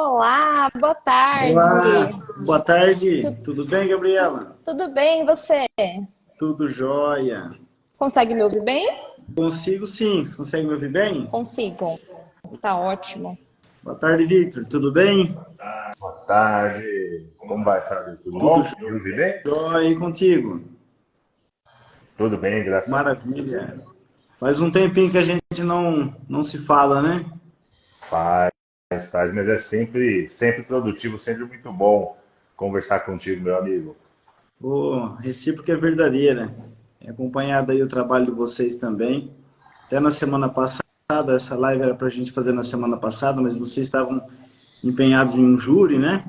Olá, boa tarde. Olá, boa tarde. Tudo bem, Gabriela? Tudo bem, e você? Tudo jóia. Consegue me ouvir bem? Consigo sim. Você consegue me ouvir bem? Consigo. Tá ótimo. Boa tarde, Victor. Tudo bem? Boa tarde. Como vai, Fábio? Tudo Tudo bom? Me ouve bem? jóia e contigo? Tudo bem, graças a Deus. Maravilha. Faz um tempinho que a gente não se fala, né? Faz, faz, mas é sempre produtivo, sempre muito bom conversar contigo, meu amigo. O recíproca é verdadeira. É acompanhado aí o trabalho de vocês também. Até na semana passada, essa live era para a gente fazer na semana passada, mas vocês estavam empenhados em um júri, né?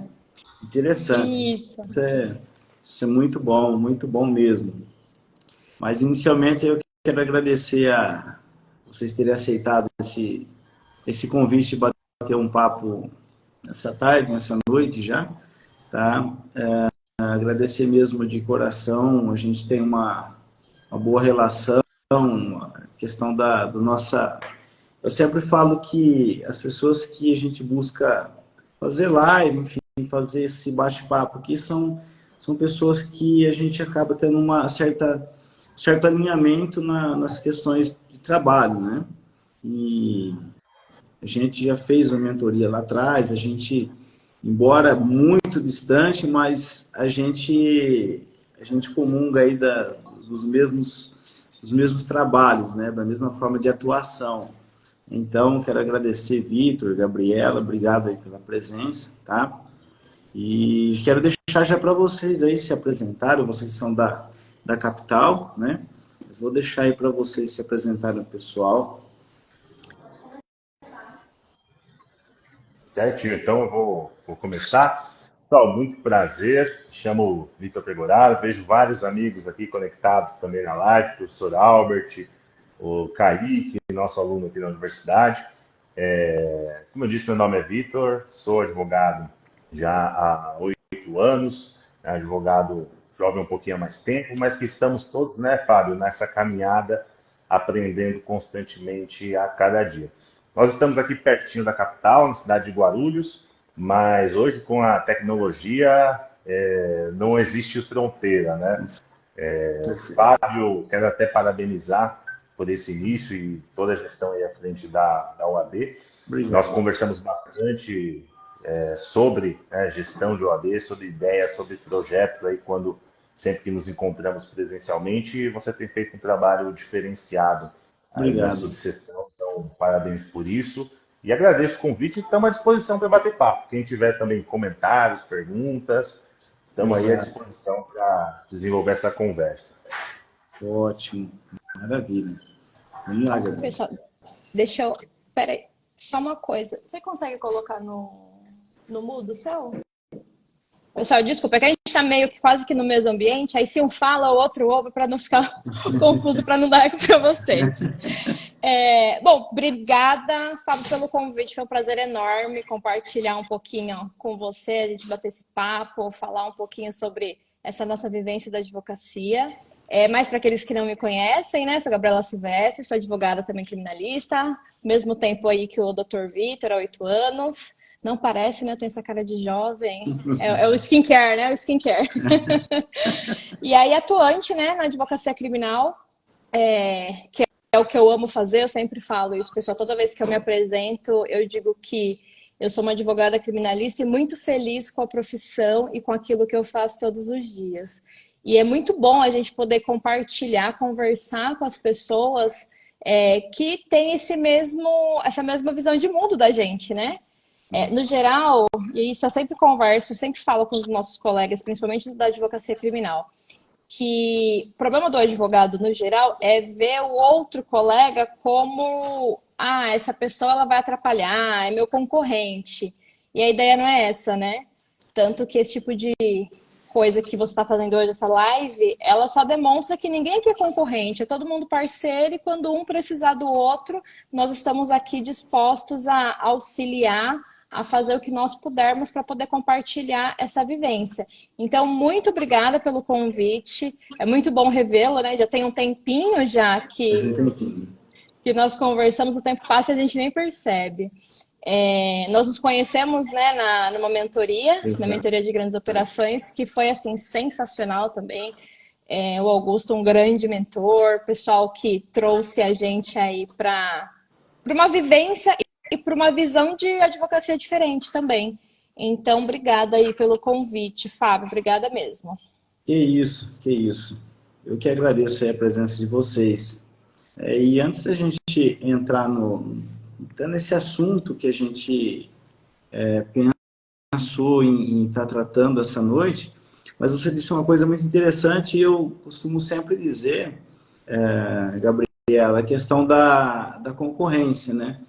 Interessante. Isso. Isso é, isso é muito bom mesmo. Mas inicialmente eu quero agradecer a vocês terem aceitado esse convite de bater um papo nessa tarde, nessa noite já, tá? Agradecer mesmo de coração, a gente tem uma boa relação, a questão do nossa... Eu sempre falo que as pessoas que a gente busca fazer live, enfim, fazer esse bate-papo aqui são pessoas que a gente acaba tendo certo alinhamento nas questões de trabalho, né? E a gente já fez uma mentoria lá atrás, a gente, embora muito distante, mas a gente comunga aí dos mesmos trabalhos, né? Da mesma forma de atuação. Então, quero agradecer, Vitor, Gabriela, obrigado aí pela presença, tá? E quero deixar já para vocês aí se apresentarem, vocês são da capital, né? Mas vou deixar aí para vocês se apresentarem, pessoal. Certinho, então eu vou começar. Pessoal, muito prazer. Me chamo Vitor Pegoraro, vejo vários amigos aqui conectados também na live, o professor Albert, o Kaique, nosso aluno aqui na universidade. Como eu disse, meu nome é Vitor, sou advogado já há 8 anos, né, advogado jovem um pouquinho há mais tempo, mas que estamos todos, né, Fábio, nessa caminhada, aprendendo constantemente a cada dia. Nós estamos aqui pertinho da capital, na cidade de Guarulhos, mas hoje com a tecnologia não existe fronteira, né? Fábio, quero até parabenizar por esse início e toda a gestão aí à frente da OAB. Nós Obrigado. conversamos bastante sobre, né, gestão de OAB, sobre ideias, sobre projetos aí sempre que nos encontramos presencialmente, e você tem feito um trabalho diferenciado aí na Obrigado. subseção, então parabéns por isso. E agradeço o convite e estamos à disposição para bater papo. Quem tiver também comentários, perguntas, estamos aí à Exato. disposição para desenvolver essa conversa. Ótimo. Maravilha. Vamos lá, Gabriel. Pessoal, deixa eu... Peraí, só uma coisa. Você consegue colocar no mudo seu? Pessoal, desculpa, é que a gente tá meio que quase que no mesmo ambiente, aí se um fala, o outro ouve, para não ficar confuso, para não dar eco para vocês. Bom, obrigada, Fábio, pelo convite, foi um prazer enorme compartilhar um pouquinho com você, a gente bater esse papo, falar um pouquinho sobre essa nossa vivência da advocacia. Mas para aqueles que não me conhecem, né, sou Gabriela Silvestre, sou advogada também criminalista, mesmo tempo aí que o Dr. Vitor, há 8 anos. Não parece, né? Tem essa cara de jovem. É o skincare, né? O skincare. E aí, atuante, né, na advocacia criminal, que é o que eu amo fazer, eu sempre falo isso, pessoal. Toda vez que eu me apresento, eu digo que eu sou uma advogada criminalista e muito feliz com a profissão e com aquilo que eu faço todos os dias. E é muito bom a gente poder compartilhar, conversar com as pessoas que têm essa mesma visão de mundo da gente, né? No geral, e isso eu sempre converso, sempre falo com os nossos colegas, principalmente da advocacia criminal, que o problema do advogado, no geral, é ver o outro colega como essa pessoa ela vai atrapalhar, é meu concorrente. E a ideia não é essa, né? Tanto que esse tipo de coisa que você está fazendo hoje, essa live, ela só demonstra que ninguém aqui é concorrente, é todo mundo parceiro e quando um precisar do outro, nós estamos aqui dispostos a auxiliar, a fazer o que nós pudermos para poder compartilhar essa vivência. Então, muito obrigada pelo convite. É muito bom revê-lo, né? Já tem um tempinho já que nós conversamos, o tempo passa e a gente nem percebe. Nós nos conhecemos, né, numa mentoria, na Exato. mentoria de grandes operações, que foi assim sensacional também. O Augusto, um grande mentor, pessoal que trouxe a gente aí para uma vivência e para uma visão de advocacia diferente também. Então, obrigada aí pelo convite, Fábio, obrigada mesmo. Que isso, que isso. Eu que agradeço aí a presença de vocês. E antes da gente entrar nesse assunto que a gente pensou em estar tratando essa noite, mas você disse uma coisa muito interessante e eu costumo sempre dizer, Gabriela, a questão da concorrência, né?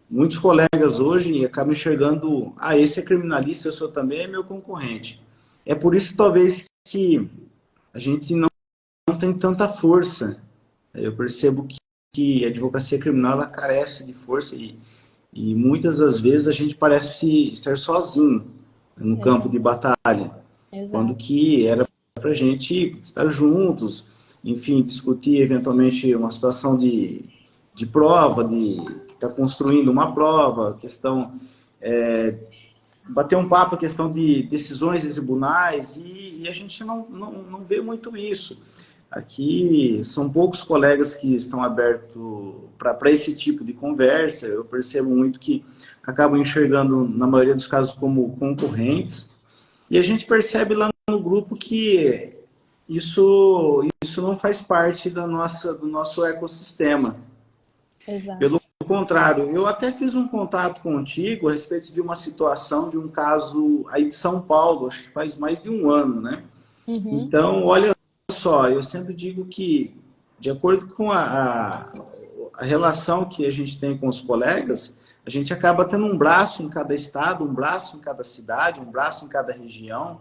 Muitos colegas hoje acabam enxergando, esse é criminalista, eu sou também, é meu concorrente. É por isso, talvez, que a gente não tem tanta força. Eu percebo que a advocacia criminal ela carece de força e muitas das vezes a gente parece estar sozinho no campo de batalha. Quando que era para a gente estar juntos, enfim, discutir eventualmente uma situação de prova, de estar construindo uma prova, questão bater um papo, a questão de decisões de tribunais, e a gente não vê muito isso. Aqui são poucos colegas que estão abertos para esse tipo de conversa. Eu percebo muito que acabam enxergando, na maioria dos casos, como concorrentes. E a gente percebe lá no grupo que isso não faz parte do nosso ecossistema. Exato. Pelo contrário, eu até fiz um contato contigo a respeito de uma situação, de um caso aí de São Paulo, acho que faz mais de um ano, né? Uhum. Então, olha só, eu sempre digo que, de acordo com a relação que a gente tem com os colegas, a gente acaba tendo um braço em cada estado, um braço em cada cidade, um braço em cada região,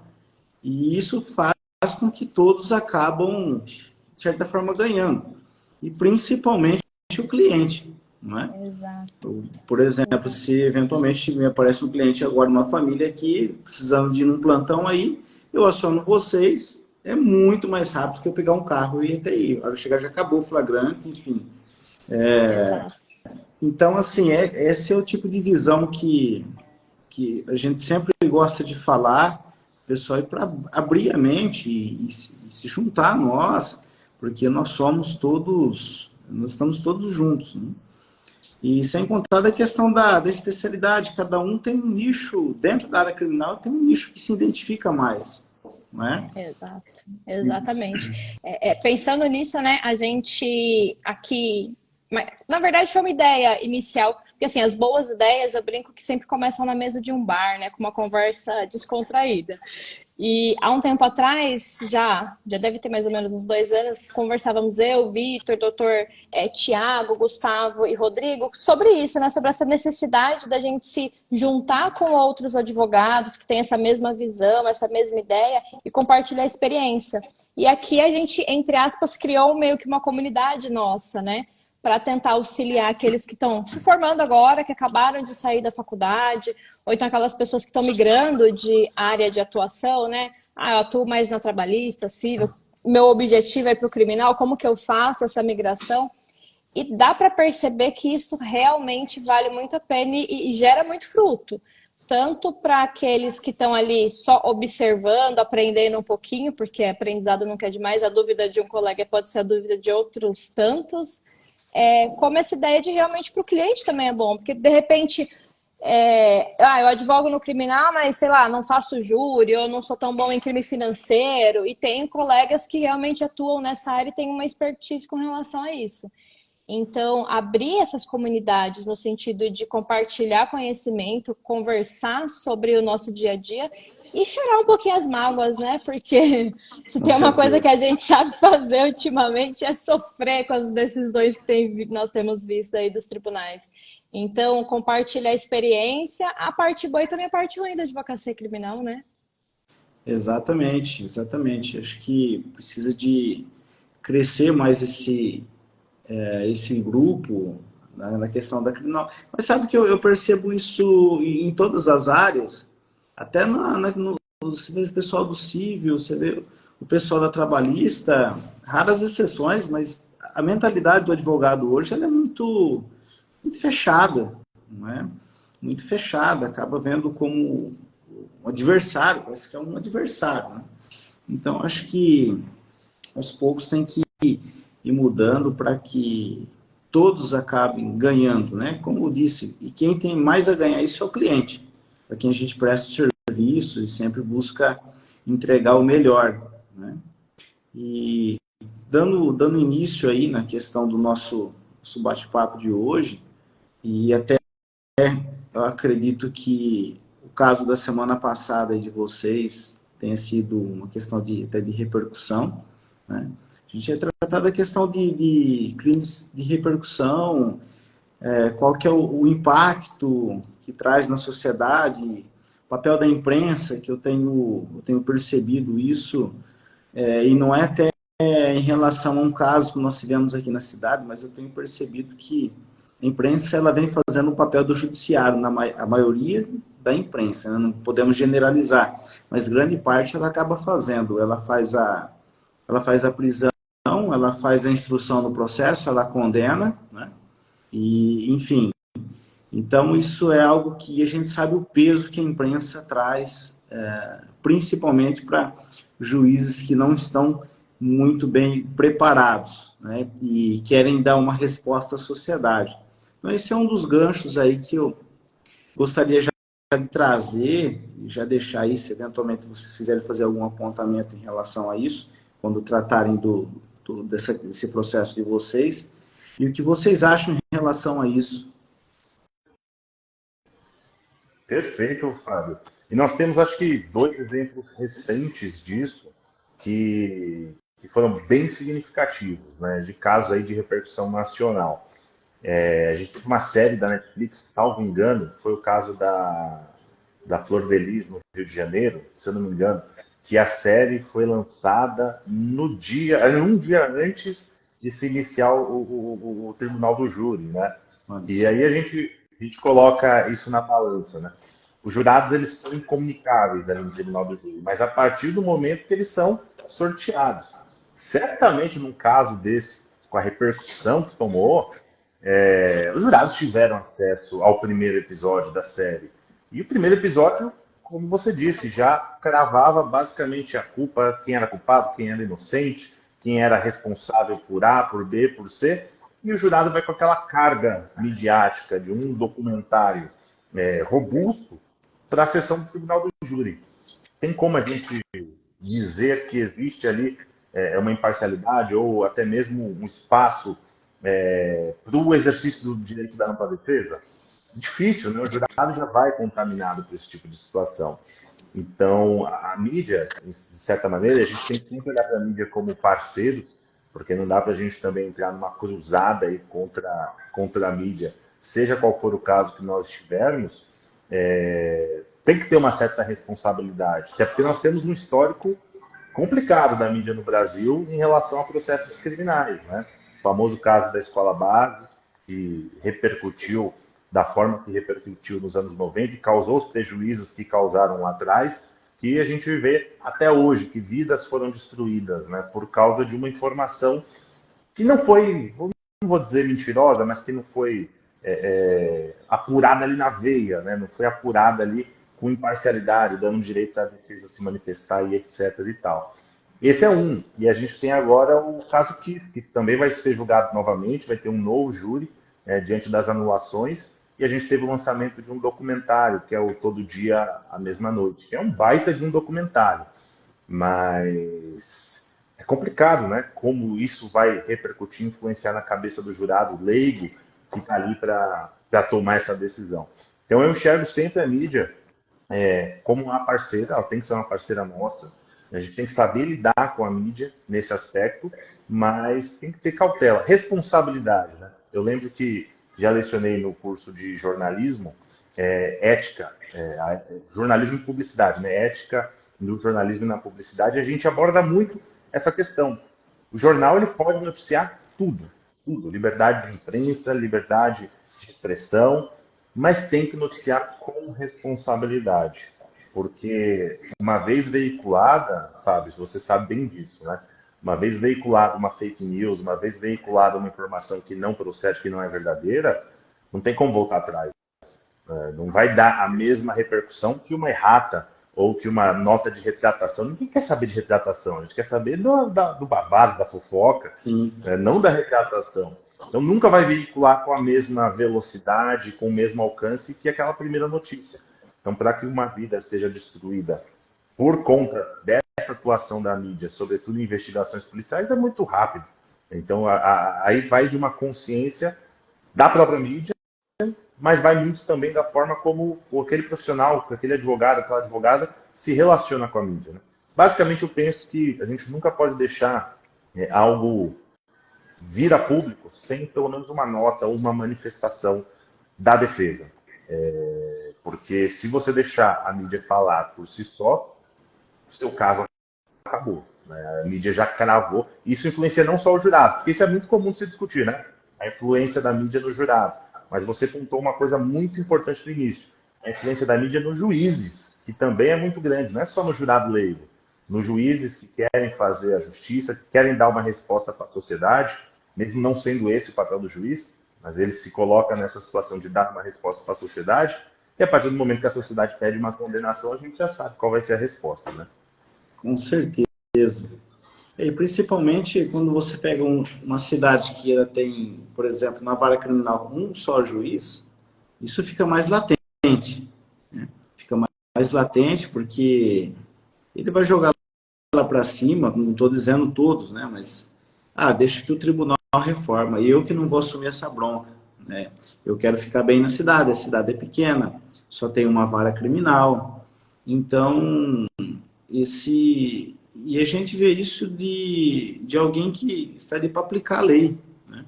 e isso faz com que todos acabam, de certa forma, ganhando. E principalmente o cliente, não é? Exato. Por exemplo, se eventualmente me aparece um cliente agora, uma família aqui, precisando de ir num plantão aí, eu aciono vocês, é muito mais rápido que eu pegar um carro e ir até aí. A hora de chegar já acabou o flagrante, enfim. Então, assim, esse é o tipo de visão que a gente sempre gosta de falar, pessoal, e para abrir a mente e se juntar a nós, porque nós estamos todos juntos, né? E sem contar da questão da especialidade, cada um tem um nicho, dentro da área criminal, tem um nicho que se identifica mais, não é? Exato, exatamente. Pensando nisso, né, a gente aqui, na verdade foi uma ideia inicial, porque assim, as boas ideias, eu brinco que sempre começam na mesa de um bar, né, com uma conversa descontraída. E há um tempo atrás, já deve ter mais ou menos uns 2 anos, conversávamos eu, Vitor, doutor Tiago, Gustavo e Rodrigo sobre isso, né? Sobre essa necessidade da gente se juntar com outros advogados que têm essa mesma visão, essa mesma ideia e compartilhar a experiência. E aqui a gente, entre aspas, criou meio que uma comunidade nossa, né? Para tentar auxiliar aqueles que estão se formando agora, que acabaram de sair da faculdade, ou então aquelas pessoas que estão migrando de área de atuação, né? Eu atuo mais na trabalhista, civil, meu objetivo é para o criminal, como que eu faço essa migração? E dá para perceber que isso realmente vale muito a pena e gera muito fruto. Tanto para aqueles que estão ali só observando, aprendendo um pouquinho, porque aprendizado nunca é demais, a dúvida de um colega pode ser a dúvida de outros tantos, como essa ideia de realmente para o cliente também é bom, porque de repente eu advogo no criminal, mas sei lá, não faço júri, eu não sou tão bom em crime financeiro, e tem colegas que realmente atuam nessa área e têm uma expertise com relação a isso. Então, abrir essas comunidades no sentido de compartilhar conhecimento, conversar sobre o nosso dia a dia e chorar um pouquinho as mágoas, né? Porque se tem uma coisa que a gente sabe fazer ultimamente é sofrer com as decisões que nós temos visto aí dos tribunais. Então, compartilhar a experiência, a parte boa e também a parte ruim da advocacia criminal, né? Exatamente, exatamente. Acho que precisa de crescer mais esse grupo, né, na questão da criminal. Mas sabe que eu percebo isso em todas as áreas, até você vê o pessoal do civil, você vê o pessoal da trabalhista, raras exceções, mas a mentalidade do advogado hoje ela é muito, muito fechada, não é? muito fechada, acaba vendo como um adversário, parece que é um adversário, né? Então, acho que aos poucos tem que ir mudando para que todos acabem ganhando, né? Como eu disse, e quem tem mais a ganhar isso é o cliente, para quem a gente presta serviço e sempre busca entregar o melhor, né? E dando início aí na questão do nosso bate-papo de hoje, e até eu acredito que o caso da semana passada de vocês tenha sido uma questão até de repercussão, né? A gente ia tratar da questão de crimes de repercussão, qual que é o impacto que traz na sociedade, o papel da imprensa, que eu tenho percebido isso, e não é até em relação a um caso que nós tivemos aqui na cidade, mas eu tenho percebido que a imprensa ela vem fazendo o papel do judiciário, a maioria da imprensa, né? Não podemos generalizar, mas grande parte ela acaba fazendo, ela faz a prisão, ela faz a instrução no processo, ela condena, né? E, enfim, então isso é algo que a gente sabe o peso que a imprensa traz, principalmente para juízes que não estão muito bem preparados, né? E querem dar uma resposta à sociedade. Então esse é um dos ganchos aí que eu gostaria já de trazer, e já deixar aí, se eventualmente vocês quiserem fazer algum apontamento em relação a isso, quando tratarem desse processo de vocês, e o que vocês acham em relação a isso. Perfeito, Fábio. E nós temos, acho que, dois exemplos recentes disso que foram bem significativos, né, de casos aí de repercussão nacional. A gente teve uma série da Netflix, salvo engano, foi o caso da Flor de Lis, no Rio de Janeiro, se eu não me engano, que a série foi lançada um dia antes de se iniciar o tribunal do júri, né? E aí a gente coloca isso na balança, né? Os jurados, eles são incomunicáveis ali no tribunal do júri, mas a partir do momento que eles são sorteados. Certamente, num caso desse, com a repercussão que tomou, os jurados tiveram acesso ao primeiro episódio da série. E o primeiro episódio, como você disse, já cravava basicamente a culpa, quem era culpado, quem era inocente, quem era responsável por A, por B, por C. E o jurado vai com aquela carga midiática de um documentário robusto para a sessão do tribunal do júri. Tem como a gente dizer que existe ali uma imparcialidade ou até mesmo um espaço para o exercício do direito da ampla defesa? Difícil, né? O jurado já vai contaminado por esse tipo de situação. Então, a mídia, de certa maneira, a gente tem que sempre olhar para a mídia como parceiro, porque não dá para a gente também entrar numa cruzada aí contra a mídia, seja qual for o caso que nós tivermos, tem que ter uma certa responsabilidade, até porque nós temos um histórico complicado da mídia no Brasil em relação a processos criminais, né? O famoso caso da escola base, que repercutiu da forma que repercutiu nos anos 90 e causou os prejuízos que causaram lá atrás, que a gente vê até hoje, que vidas foram destruídas, né, por causa de uma informação que não foi, não vou dizer mentirosa, mas que não foi apurada ali na veia, né, não foi apurada ali com imparcialidade, dando direito à defesa se manifestar e etc. e tal. Esse é um. E a gente tem agora o caso Kiss, que também vai ser julgado novamente, vai ter um novo júri diante das anulações. E a gente teve o lançamento de um documentário, que é o Todo Dia, a Mesma Noite, que é um baita de um documentário. Mas é complicado, né? Como isso vai repercutir, influenciar na cabeça do jurado leigo que está ali para tomar essa decisão. Então eu enxergo sempre a mídia como uma parceira, ela tem que ser uma parceira nossa, a gente tem que saber lidar com a mídia nesse aspecto, mas tem que ter cautela, responsabilidade, né? Eu lembro que já lecionei no curso de jornalismo, ética, jornalismo e publicidade, né? Ética no jornalismo e na publicidade, a gente aborda muito essa questão. O jornal ele pode noticiar tudo, liberdade de imprensa, liberdade de expressão, mas tem que noticiar com responsabilidade, porque uma vez veiculada, Fábio, você sabe bem disso, né? Uma vez veiculada uma fake news, uma vez veiculada uma informação que não procede, que não é verdadeira, não tem como voltar atrás. Não vai dar a mesma repercussão que uma errata ou que uma nota de retratação. Ninguém quer saber de retratação, a gente quer saber do babado, da fofoca, Sim. não da retratação. Então nunca vai veicular com a mesma velocidade, com o mesmo alcance que aquela primeira notícia. Então, para que uma vida seja destruída por conta dessa atuação da mídia, sobretudo em investigações policiais, é muito rápido. Então, aí vai de uma consciência da própria mídia, mas vai muito também da forma como aquele profissional, aquele advogado, aquela advogada se relaciona com a mídia. Né? Basicamente, eu penso que a gente nunca pode deixar algo vir a público sem pelo menos uma nota ou uma manifestação da defesa. Porque se você deixar a mídia falar por si só, o seu caso acabou. Né? A mídia já cravou. Isso influencia não só o jurado, porque isso é muito comum de se discutir, né? A influência da mídia nos jurados. Mas você pontuou uma coisa muito importante no início. A influência da mídia nos juízes, que também é muito grande. Não é só no jurado leigo. Nos juízes que querem fazer a justiça, que querem dar uma resposta para a sociedade, mesmo não sendo esse o papel do juiz, mas ele se coloca nessa situação de dar uma resposta para a sociedade, e a partir do momento que a sociedade pede uma condenação, a gente já sabe qual vai ser a resposta, né? Com certeza. E principalmente quando você pega uma cidade que ela tem, por exemplo, na vara criminal, um só juiz, isso fica mais latente. Né? Fica mais latente porque ele vai jogar lá para cima, não estou dizendo todos, né? Mas deixa que o tribunal reforma, e eu que não vou assumir essa bronca. Né? Eu quero ficar bem na cidade, a cidade é pequena, só tem uma vara criminal. Então, e a gente vê isso de alguém que está ali para aplicar a lei. Né?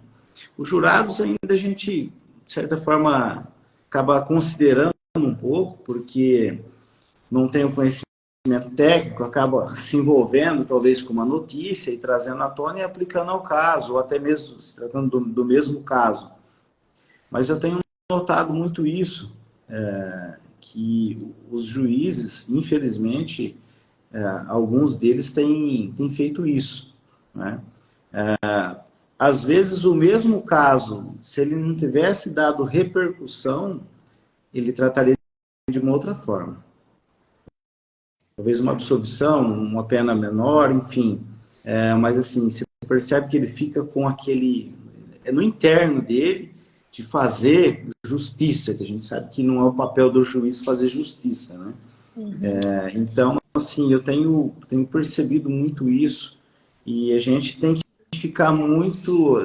Os jurados ainda a gente, de certa forma, acaba considerando um pouco, porque não tem o conhecimento técnico, acaba se envolvendo talvez com uma notícia e trazendo à tona e aplicando ao caso, ou até mesmo se tratando do mesmo caso. Mas eu tenho notado muito isso, que os juízes, infelizmente, alguns deles têm feito isso. Né? Às vezes, o mesmo caso, se ele não tivesse dado repercussão, ele trataria de uma outra forma. Talvez uma absolvição, uma pena menor, enfim. Mas, assim, você percebe que ele fica com aquele... no interno dele, de fazer justiça, que a gente sabe que não é o papel do juiz fazer justiça, né? Uhum. Então, assim, eu tenho percebido muito isso, e a gente tem que ficar muito,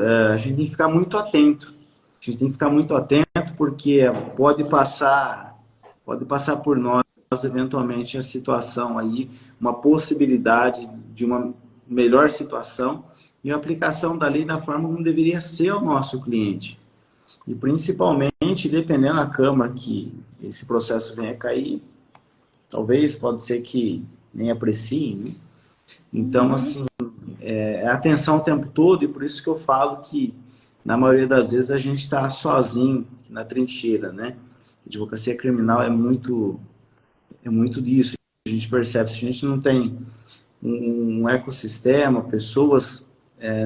atento. A gente tem que ficar muito atento, porque pode passar por nós, eventualmente, a situação aí, uma possibilidade de uma melhor situação e a aplicação da lei da forma como deveria ser o nosso cliente. E, principalmente, dependendo da Câmara que esse processo venha a cair, talvez, pode ser que nem aprecie, né? Então, assim, atenção o tempo todo, e por isso que eu falo que, na maioria das vezes, a gente está sozinho na trincheira, né? A advocacia criminal é muito disso. A gente percebe, se a gente não tem um ecossistema, pessoas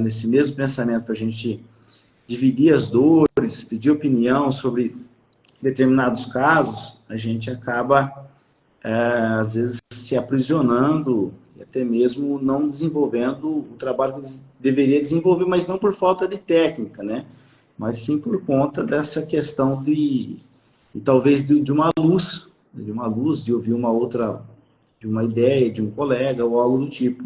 nesse mesmo pensamento para a gente dividir as dores, pedir opinião sobre determinados casos, a gente acaba, às vezes, se aprisionando e até mesmo não desenvolvendo o trabalho que deveria desenvolver, mas não por falta de técnica, né? Mas sim por conta dessa questão de talvez de uma luz, de ouvir uma outra, de uma ideia, de um colega ou algo do tipo.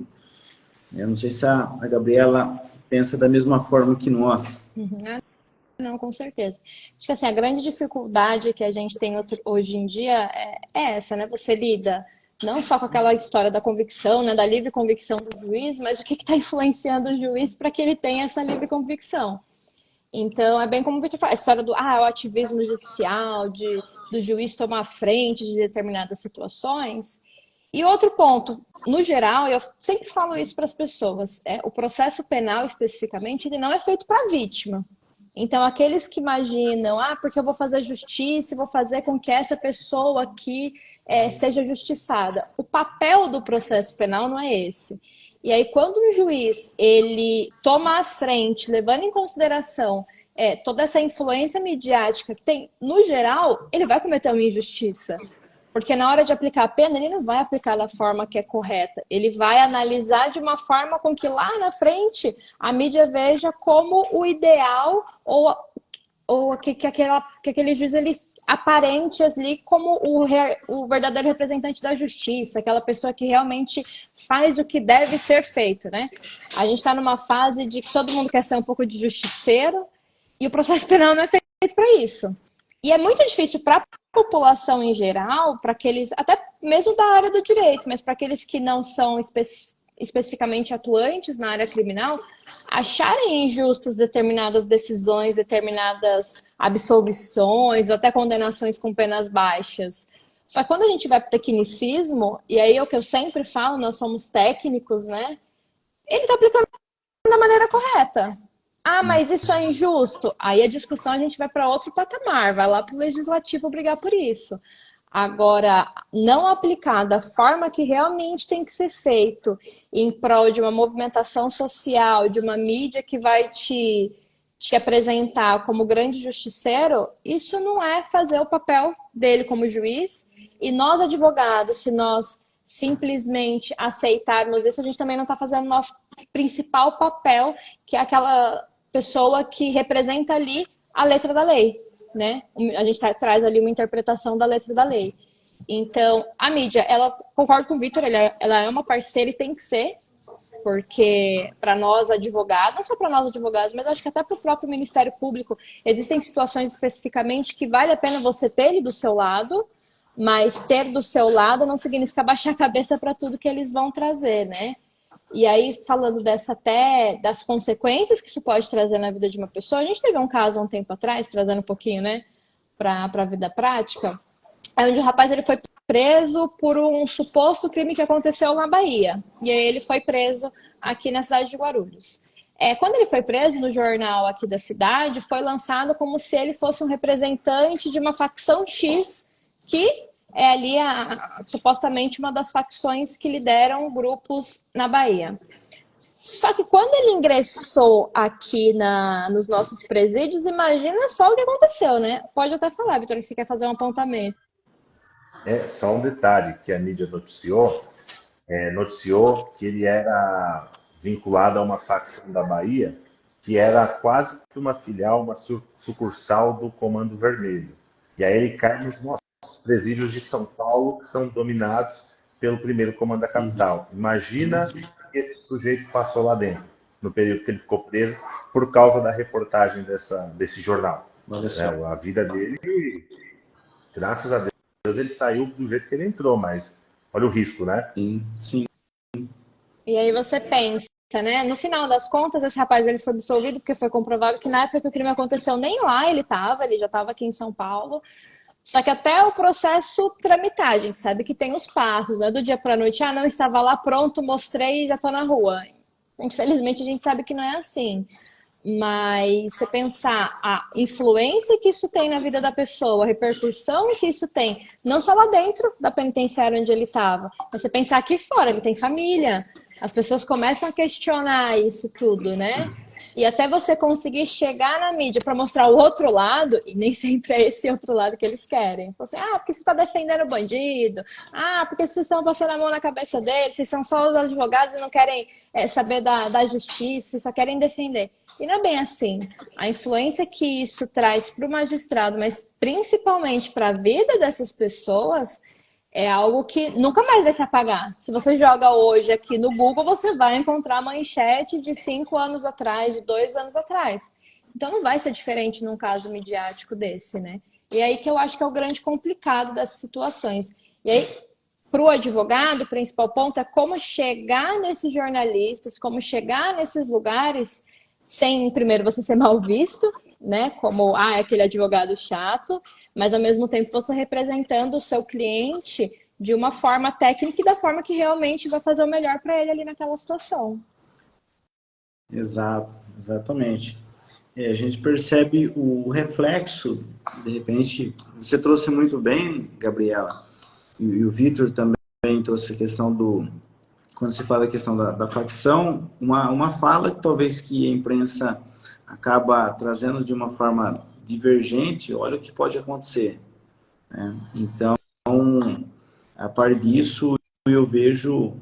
Eu não sei se a Gabriela pensa da mesma forma que nós. Uhum. Não, com certeza. Acho que assim, a grande dificuldade que a gente tem hoje em dia é essa, né? Você lida não só com aquela história da convicção, né? Da livre convicção do juiz, mas o que está influenciando o juiz para que ele tenha essa livre convicção. Então, é bem como o Victor fala, a história do o ativismo judicial, do juiz tomar frente de determinadas situações. E outro ponto, no geral, eu sempre falo isso para as pessoas, o processo penal especificamente, ele não é feito para a vítima. Então, aqueles que imaginam, porque eu vou fazer justiça, vou fazer com que essa pessoa aqui seja justiçada. O papel do processo penal não é esse. E aí, quando o juiz ele toma a frente, levando em consideração toda essa influência midiática que tem, no geral, ele vai cometer uma injustiça. Porque na hora de aplicar a pena, ele não vai aplicar da forma que é correta. Ele vai analisar de uma forma com que lá na frente a mídia veja como o ideal ou que aquele juiz ele aparente ali como o verdadeiro representante da justiça, aquela pessoa que realmente faz o que deve ser feito, né? A gente está numa fase de que todo mundo quer ser um pouco de justiceiro e o processo penal não é feito para isso. E é muito difícil para a população em geral, para aqueles, até mesmo da área do direito, mas para aqueles que não são especificamente atuantes na área criminal, acharem injustas determinadas decisões, determinadas absolvições, até condenações com penas baixas. Só que quando a gente vai para o tecnicismo, e aí é o que eu sempre falo, nós somos técnicos, né? Ele está aplicando da maneira correta. Ah, mas isso é injusto? Aí a discussão a gente vai para outro patamar, vai lá para o legislativo brigar por isso. Agora, não aplicar da forma que realmente tem que ser feito em prol de uma movimentação social, de uma mídia que vai te apresentar como grande justiceiro, isso não é fazer o papel dele como juiz. E nós, advogados, se nós simplesmente aceitarmos isso, a gente também não está fazendo o nosso principal papel, que é aquela pessoa que representa ali a letra da lei, né? A gente traz ali uma interpretação da letra da lei. Então, a mídia, ela, concordo com o Vitor, ela é uma parceira e tem que ser, porque para nós advogados, não só para nós advogados, mas acho que até para o próprio Ministério Público, existem situações especificamente que vale a pena você ter ele do seu lado, mas ter do seu lado não significa baixar a cabeça para tudo que eles vão trazer, né? E aí, falando das consequências que isso pode trazer na vida de uma pessoa, a gente teve um caso há um tempo atrás, trazendo um pouquinho, né, para a vida prática, onde o rapaz ele foi preso por um suposto crime que aconteceu na Bahia. E aí ele foi preso aqui na cidade de Guarulhos. Quando ele foi preso, no jornal aqui da cidade, foi lançado como se ele fosse um representante de uma facção X que é ali supostamente uma das facções que lideram grupos na Bahia. Só que quando ele ingressou aqui nos nossos presídios, imagina só o que aconteceu, né? Pode até falar, Vitor, se você quer fazer um apontamento. Só um detalhe que a mídia noticiou que ele era vinculado a uma facção da Bahia que era quase que uma filial, uma sucursal do Comando Vermelho. E aí ele cai nos nossos presídios de São Paulo, que são dominados pelo primeiro comando da capital. Imagina o que esse sujeito passou lá dentro, no período que ele ficou preso, por causa da reportagem desse jornal. A vida dele, graças a Deus, ele saiu do jeito que ele entrou, mas olha o risco, né? Sim. E aí você pensa, né? No final das contas, esse rapaz ele foi absolvido porque foi comprovado que na época que o crime aconteceu, nem lá ele já estava aqui em São Paulo. Só que até o processo tramitar, a gente sabe que tem os passos, não é do dia para a noite, não estava lá, pronto, mostrei e já estou na rua. Infelizmente, a gente sabe que não é assim. Mas você pensar a influência que isso tem na vida da pessoa, a repercussão que isso tem, não só lá dentro da penitenciária onde ele estava, mas você pensar aqui fora, ele tem família, as pessoas começam a questionar isso tudo, né? E até você conseguir chegar na mídia para mostrar o outro lado, e nem sempre é esse outro lado que eles querem. Você, porque você está defendendo o bandido, porque vocês estão passando a mão na cabeça dele, vocês são só os advogados e não querem saber da justiça, só querem defender. E não é bem assim. A influência que isso traz para o magistrado, mas principalmente para a vida dessas pessoas, é algo que nunca mais vai se apagar. Se você joga hoje aqui no Google, você vai encontrar manchete de 5 anos atrás, de 2 anos atrás. Então não vai ser diferente num caso midiático desse, né? E aí que eu acho que é o grande complicado dessas situações. E aí, para o advogado, o principal ponto é como chegar nesses jornalistas, como chegar nesses lugares sem, primeiro, você ser mal visto, né? Como, é aquele advogado chato, mas ao mesmo tempo você representando o seu cliente de uma forma técnica e da forma que realmente vai fazer o melhor para ele ali naquela situação. Exatamente. A gente percebe o reflexo, de repente, você trouxe muito bem, Gabriela, e o Vitor também trouxe a questão quando se fala a questão da facção, uma fala talvez que a imprensa acaba trazendo de uma forma divergente, olha o que pode acontecer, né? Então, a par disso, eu vejo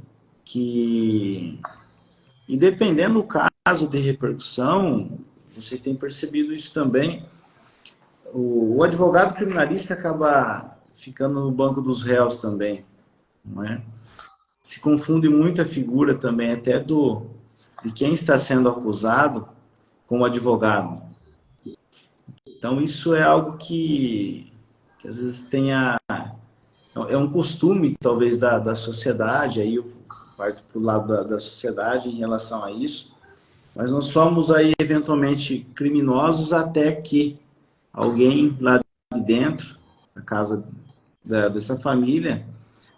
que, e dependendo do caso de repercussão, vocês têm percebido isso também, o advogado criminalista acaba ficando no banco dos réus também, não é? Se confunde muito a figura também até de quem está sendo acusado com o advogado. Então isso é algo que às vezes é um costume talvez da sociedade, aí eu parto para o lado da sociedade em relação a isso, mas nós somos aí eventualmente criminosos até que alguém lá de dentro, da casa dessa família,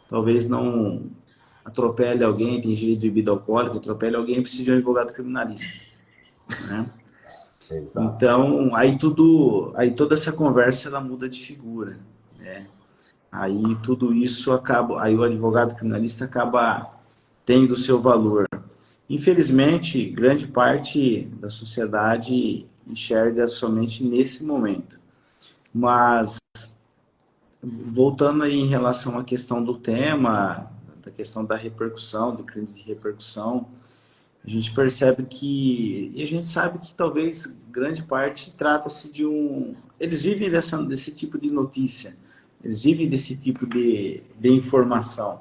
talvez não atropele alguém, tem ingerido bebida alcoólica, atropele alguém e precisa de um advogado criminalista, né? Então, aí toda essa conversa ela muda de figura, né? Aí tudo isso acaba, aí o advogado criminalista acaba tendo o seu valor. Infelizmente, grande parte da sociedade enxerga somente nesse momento. Mas, voltando aí em relação à questão do tema, da questão da repercussão, de crimes de repercussão, a gente percebe que, e a gente sabe que talvez grande parte trata-se de eles vivem desse tipo de notícia, eles vivem desse tipo de informação,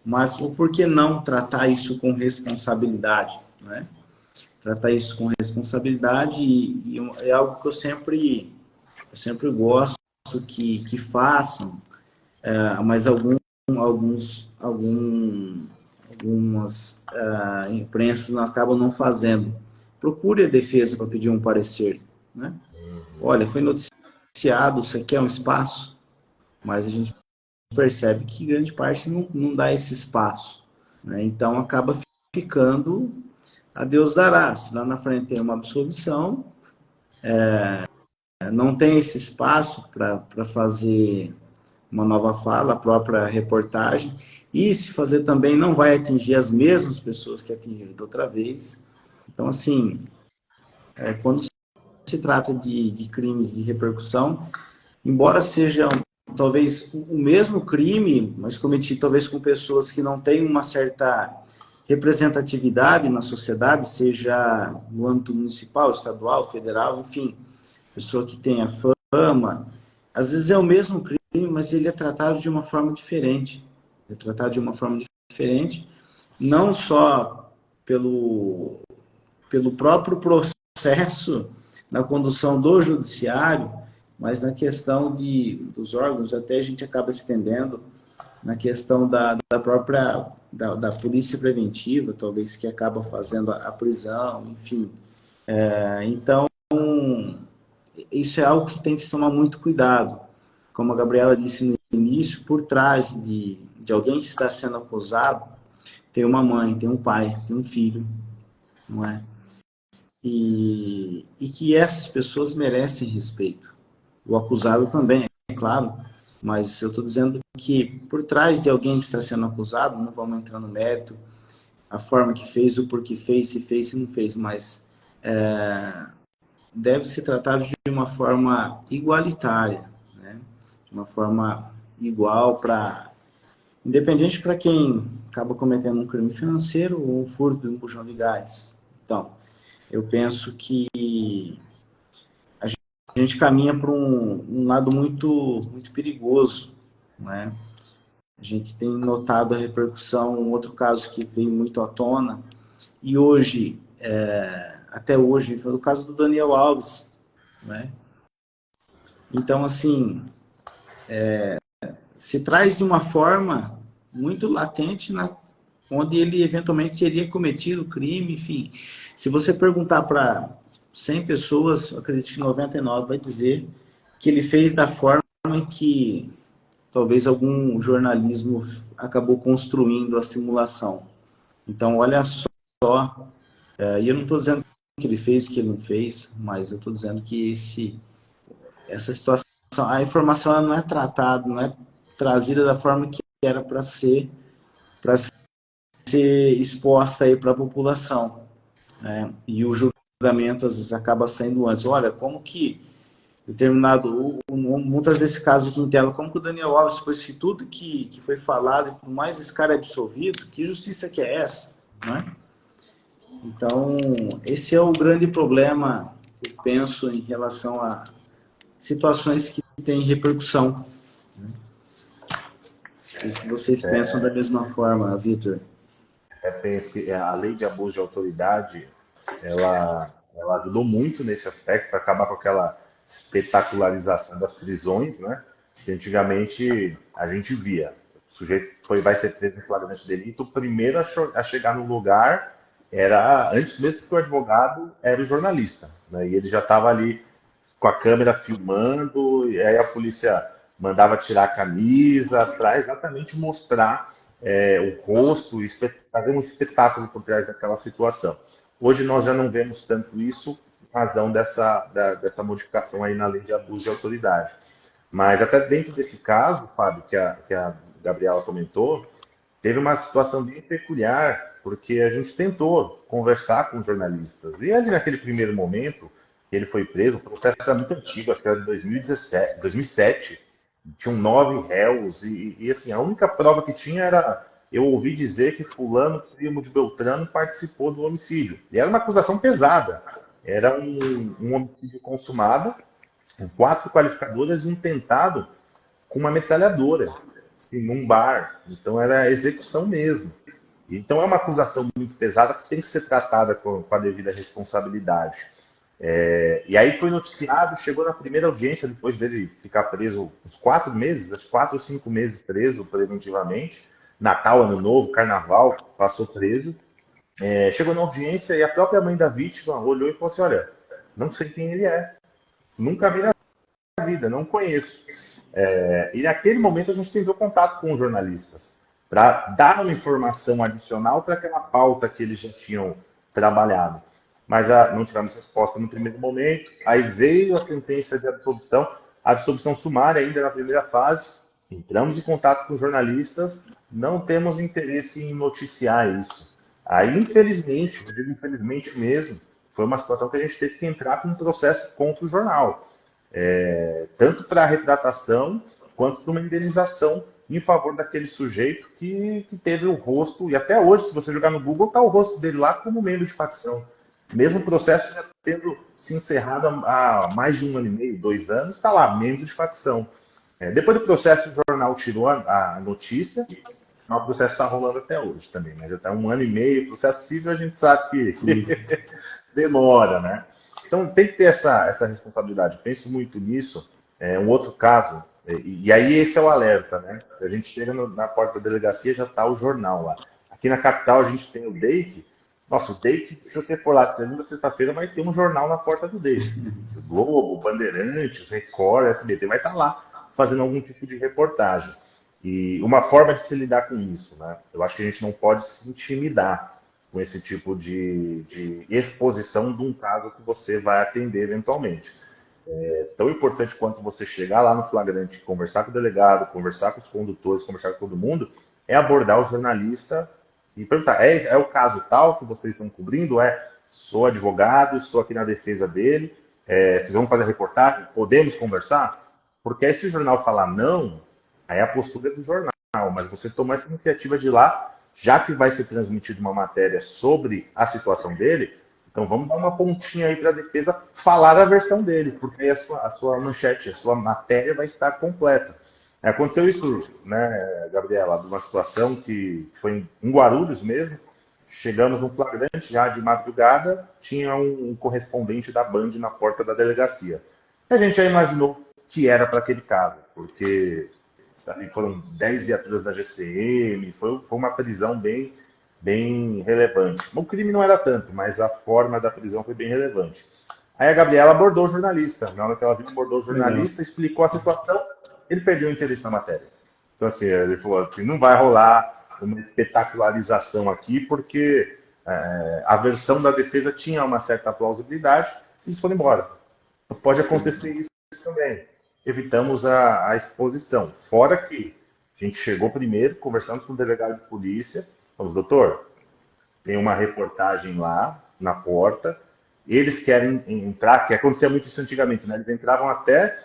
mas o porquê não tratar isso com responsabilidade, né? Tratar isso com responsabilidade e é algo que eu sempre gosto que façam, mas algumas imprensas acabam não fazendo. Procure a defesa para pedir um parecer, né? Olha, foi noticiado, isso aqui é um espaço, mas a gente percebe que grande parte não dá esse espaço, né? Então acaba ficando a Deus dará. Se lá na frente tem uma absolvição, não tem esse espaço para fazer uma nova fala, a própria reportagem, e se fazer também não vai atingir as mesmas pessoas que atingiram da outra vez. Então, assim, quando se trata de crimes de repercussão, embora seja talvez o mesmo crime, mas cometido talvez com pessoas que não têm uma certa representatividade na sociedade, seja no âmbito municipal, estadual, federal, enfim, pessoa que tenha fama, às vezes é o mesmo crime, mas ele é tratado de uma forma diferente. É tratado de uma forma diferente, não só pelo próprio processo na condução do judiciário, mas na questão dos órgãos, até a gente acaba se estendendo na questão da própria da polícia preventiva, talvez que acaba fazendo a prisão, enfim. Então, isso é algo que tem que se tomar muito cuidado. Como a Gabriela disse no início, por trás de alguém que está sendo acusado, tem uma mãe, tem um pai, tem um filho, não é? E que essas pessoas merecem respeito. O acusado também, é claro, mas eu estou dizendo que por trás de alguém que está sendo acusado, não vamos entrar no mérito, a forma que fez, o porquê fez, se não fez, mas deve ser tratado de uma forma igualitária, né? De uma forma igual independente para quem acaba cometendo um crime financeiro ou um furto de um bujão de gás. Então, eu penso que a gente caminha para um lado muito, muito perigoso, né? A gente tem notado a repercussão, um outro caso que veio muito à tona, e hoje, até hoje, foi o caso do Daniel Alves, né? Então, assim, se traz de uma forma muito latente, onde ele eventualmente teria cometido o crime, enfim. Se você perguntar para 100 pessoas, eu acredito que 99 vai dizer que ele fez da forma que talvez algum jornalismo acabou construindo a simulação. Então, olha só, e eu não estou dizendo que ele fez, que ele não fez, mas eu estou dizendo que essa situação, a informação ela não é tratada, não é trazida da forma que era para ser exposta aí para a população, né? E o julgamento às vezes acaba saindo antes. Olha, como que determinado, muitas vezes casos aqui em tela, como que o Daniel Alves, depois de tudo que foi falado, por mais esse cara é absolvido, que justiça que é essa, né? Então, esse é o grande problema que eu penso em relação a situações que têm repercussão. O que vocês pensam da mesma forma, Vitor? Penso que a lei de abuso de autoridade, ela ajudou muito nesse aspecto para acabar com aquela espetacularização das prisões, né? Que antigamente a gente via. O sujeito vai ser preso em flagrante delito, o primeiro a chegar no lugar era, antes mesmo que o advogado, era o jornalista, né? E ele já estava ali com a câmera filmando, e aí a polícia mandava tirar a camisa para exatamente mostrar o rosto, fazer um espetáculo por trás daquela situação. Hoje nós já não vemos tanto isso em razão dessa modificação aí na lei de abuso de autoridade. Mas até dentro desse caso, Fábio, que a Gabriela comentou, teve uma situação bem peculiar, porque a gente tentou conversar com os jornalistas. E ali naquele primeiro momento, ele foi preso, o processo era muito antigo, acho que era de 2017, 2007, tinham 9 réus, e assim, a única prova que tinha era, eu ouvi dizer que fulano, primo de Beltrano, participou do homicídio. E era uma acusação pesada, era um homicídio consumado, com 4 qualificadoras e um tentado com uma metralhadora, assim, num bar. Então era execução mesmo. Então é uma acusação muito pesada que tem que ser tratada com a devida responsabilidade. E aí foi noticiado, chegou na primeira audiência, depois dele ficar preso uns 4 meses, acho 4 ou 5 meses preso preventivamente, Natal, Ano Novo, Carnaval, passou preso. Chegou na audiência e a própria mãe da vítima olhou e falou assim, olha, não sei quem ele é, nunca vi na vida, não conheço. E naquele momento a gente teve contato com os jornalistas para dar uma informação adicional para aquela pauta que eles já tinham trabalhado. Mas não tivemos resposta no primeiro momento. Aí veio a sentença de absolvição, a absolvição sumária ainda na primeira fase. Entramos em contato com os jornalistas, não temos interesse em noticiar isso. Aí, infelizmente, eu digo infelizmente mesmo, foi uma situação que a gente teve que entrar com um processo contra o jornal. Tanto para a retratação, quanto para uma indenização em favor daquele sujeito que teve o rosto, e até hoje, se você jogar no Google, está o rosto dele lá como membro de facção. Mesmo o processo já tendo se encerrado há mais de 1 ano e meio, 2 anos, está lá, membro de facção. Depois do processo, o jornal tirou a notícia, mas o processo está rolando até hoje também, né? Já está 1 ano e meio, o processo civil a gente sabe que demora, né? Então tem que ter essa responsabilidade. Penso muito nisso. Um outro caso, e aí esse é o alerta, né? A gente chega na porta da delegacia, já está o jornal lá. Aqui na capital a gente tem o DEIC. Nossa, o DEIC, se você for lá de segunda a sexta-feira, vai ter um jornal na porta do DEIC. O Globo, Bandeirantes, Record, SBT, vai estar lá fazendo algum tipo de reportagem. E uma forma de se lidar com isso, né? Eu acho que a gente não pode se intimidar com esse tipo de exposição de um caso que você vai atender eventualmente. Tão importante quanto você chegar lá no flagrante, conversar com o delegado, conversar com os condutores, conversar com todo mundo, é abordar o jornalista e perguntar, é o caso tal que vocês estão cobrindo? Sou advogado, estou aqui na defesa dele, vocês vão fazer reportagem? Podemos conversar? Porque aí se o jornal falar não, aí a postura é do jornal, mas você tomar essa iniciativa de ir lá, já que vai ser transmitida uma matéria sobre a situação dele, então vamos dar uma pontinha aí para a defesa falar a versão dele, porque aí a sua manchete, a sua matéria vai estar completa. Aconteceu isso, né, Gabriela, de uma situação que foi em Guarulhos mesmo. Chegamos no flagrante já de madrugada, tinha um correspondente da Band na porta da delegacia. A gente já imaginou que era para aquele caso, porque foram 10 viaturas da GCM, foi uma prisão bem relevante. O crime não era tanto, mas a forma da prisão foi bem relevante. Aí a Gabriela abordou o jornalista. Na hora que ela viu, abordou o jornalista, explicou a situação, ele perdeu o interesse na matéria. Então, assim, ele falou assim, não vai rolar uma espetacularização aqui, porque a versão da defesa tinha uma certa plausibilidade, e eles foram embora. Pode acontecer isso também. Evitamos a exposição. Fora que a gente chegou primeiro, conversamos com o delegado de polícia, falamos, doutor, tem uma reportagem lá na porta, eles querem entrar, que acontecia muito isso antigamente, né? Eles entravam até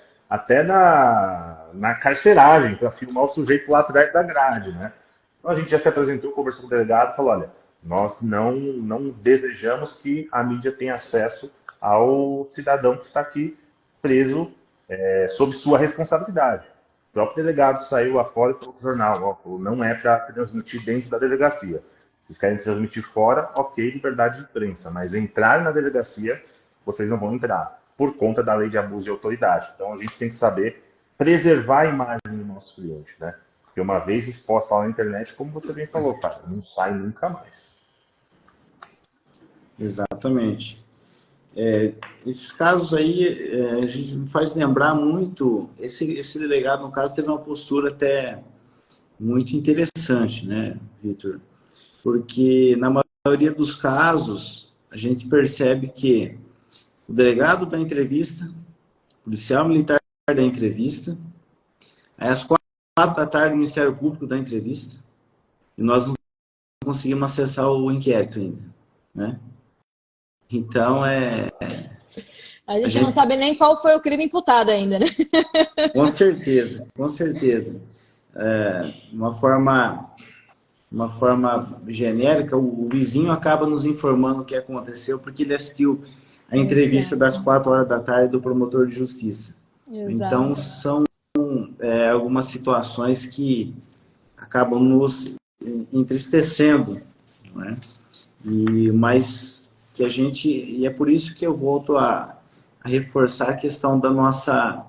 na carceragem para filmar o sujeito lá atrás da grade, né? Então a gente já se apresentou, conversou com o delegado e falou, olha, nós não desejamos que a mídia tenha acesso ao cidadão que está aqui preso sob sua responsabilidade. O próprio delegado saiu lá fora e falou para o jornal, ó, não é para transmitir dentro da delegacia. Vocês querem transmitir fora, ok, liberdade de imprensa, mas entrar na delegacia, vocês não vão entrar, por conta da lei de abuso de autoridade. Então a gente tem que saber preservar a imagem do nosso cliente, né? Porque uma vez exposta lá na internet, como você bem falou, cara, não sai nunca mais. Exatamente. Esses casos aí, a gente me faz lembrar muito, esse delegado, no caso, teve uma postura até muito interessante, né, Vitor? Porque na maioria dos casos, a gente percebe que o delegado dá entrevista, o policial militar dá entrevista, aí às 4 da tarde o Ministério Público dá entrevista, e nós não conseguimos acessar o inquérito ainda, né? Então, A gente não sabe nem qual foi o crime imputado ainda, né? Com certeza, com certeza. Uma forma genérica, o vizinho acaba nos informando o que aconteceu porque ele assistiu a entrevista das 4 horas da tarde do promotor de justiça. Exato. Então, são algumas situações que acabam nos entristecendo, né? Mas que e é por isso que eu volto a reforçar a questão da nossa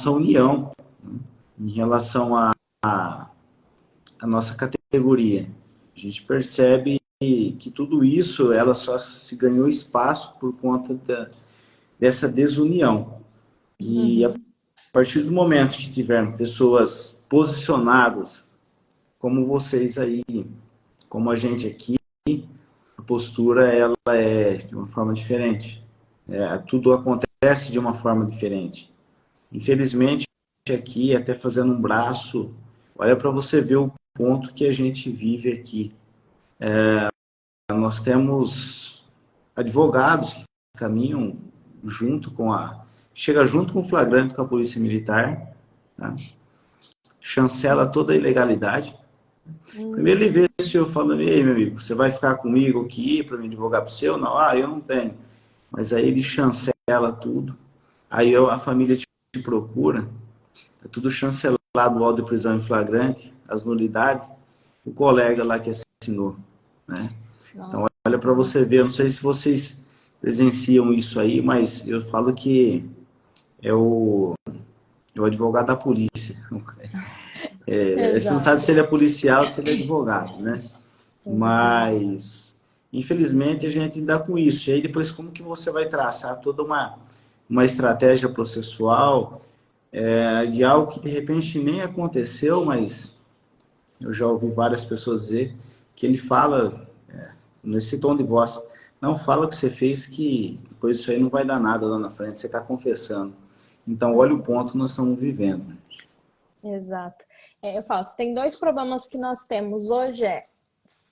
união, né, em relação à nossa categoria. A gente percebe que tudo isso ela só se ganhou espaço por conta dessa desunião. E a partir do momento que tivermos pessoas posicionadas, como vocês aí, como a gente aqui, a postura ela é de uma forma diferente. Tudo acontece de uma forma diferente. Infelizmente, aqui, até fazendo um braço, olha para você ver o ponto que a gente vive aqui. Nós temos advogados que caminham chega junto com o flagrante com a polícia militar, tá? Chancela toda a ilegalidade. Primeiro ele vê se eu falo, ei, meu amigo, você vai ficar comigo aqui para me advogar para o seu? Não, eu não tenho. Mas aí ele chancela tudo. Aí a família te procura, é tudo chancelado, o auto de prisão em flagrante, as nulidades, o colega lá que assinou, né? Então, olha para você ver, eu não sei se vocês presenciam isso aí, mas eu falo que é o advogado da polícia. Você não sabe se ele é policial ou se ele é advogado, né? Mas, infelizmente, a gente dá com isso. E aí, depois, como que você vai traçar toda uma estratégia processual de algo que, de repente, nem aconteceu, mas eu já ouvi várias pessoas dizer que ele fala, nesse tom de voz, não fala o que você fez, que depois isso aí não vai dar nada lá na frente, você está confessando. Então, olha o ponto que nós estamos vivendo. Exato. Eu falo, tem 2 problemas que nós temos hoje,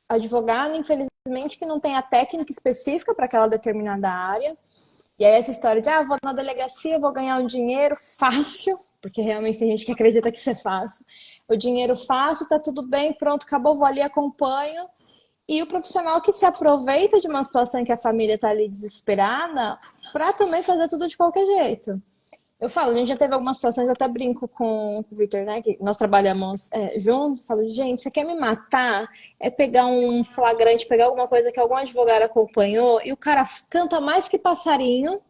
advogado, infelizmente, que não tem a técnica específica para aquela determinada área, e aí essa história de, vou na delegacia, vou ganhar um dinheiro fácil, porque realmente tem gente que acredita que isso é fácil, o dinheiro fácil, tá tudo bem, pronto, acabou, vou ali, acompanho, e o profissional que se aproveita de uma situação em que a família está ali desesperada para também fazer tudo de qualquer jeito. Eu falo, a gente já teve algumas situações, eu até brinco com o Vitor, né, que nós trabalhamos junto, falo, gente, você quer me matar? É pegar um flagrante, pegar alguma coisa que algum advogado acompanhou e o cara canta mais que passarinho,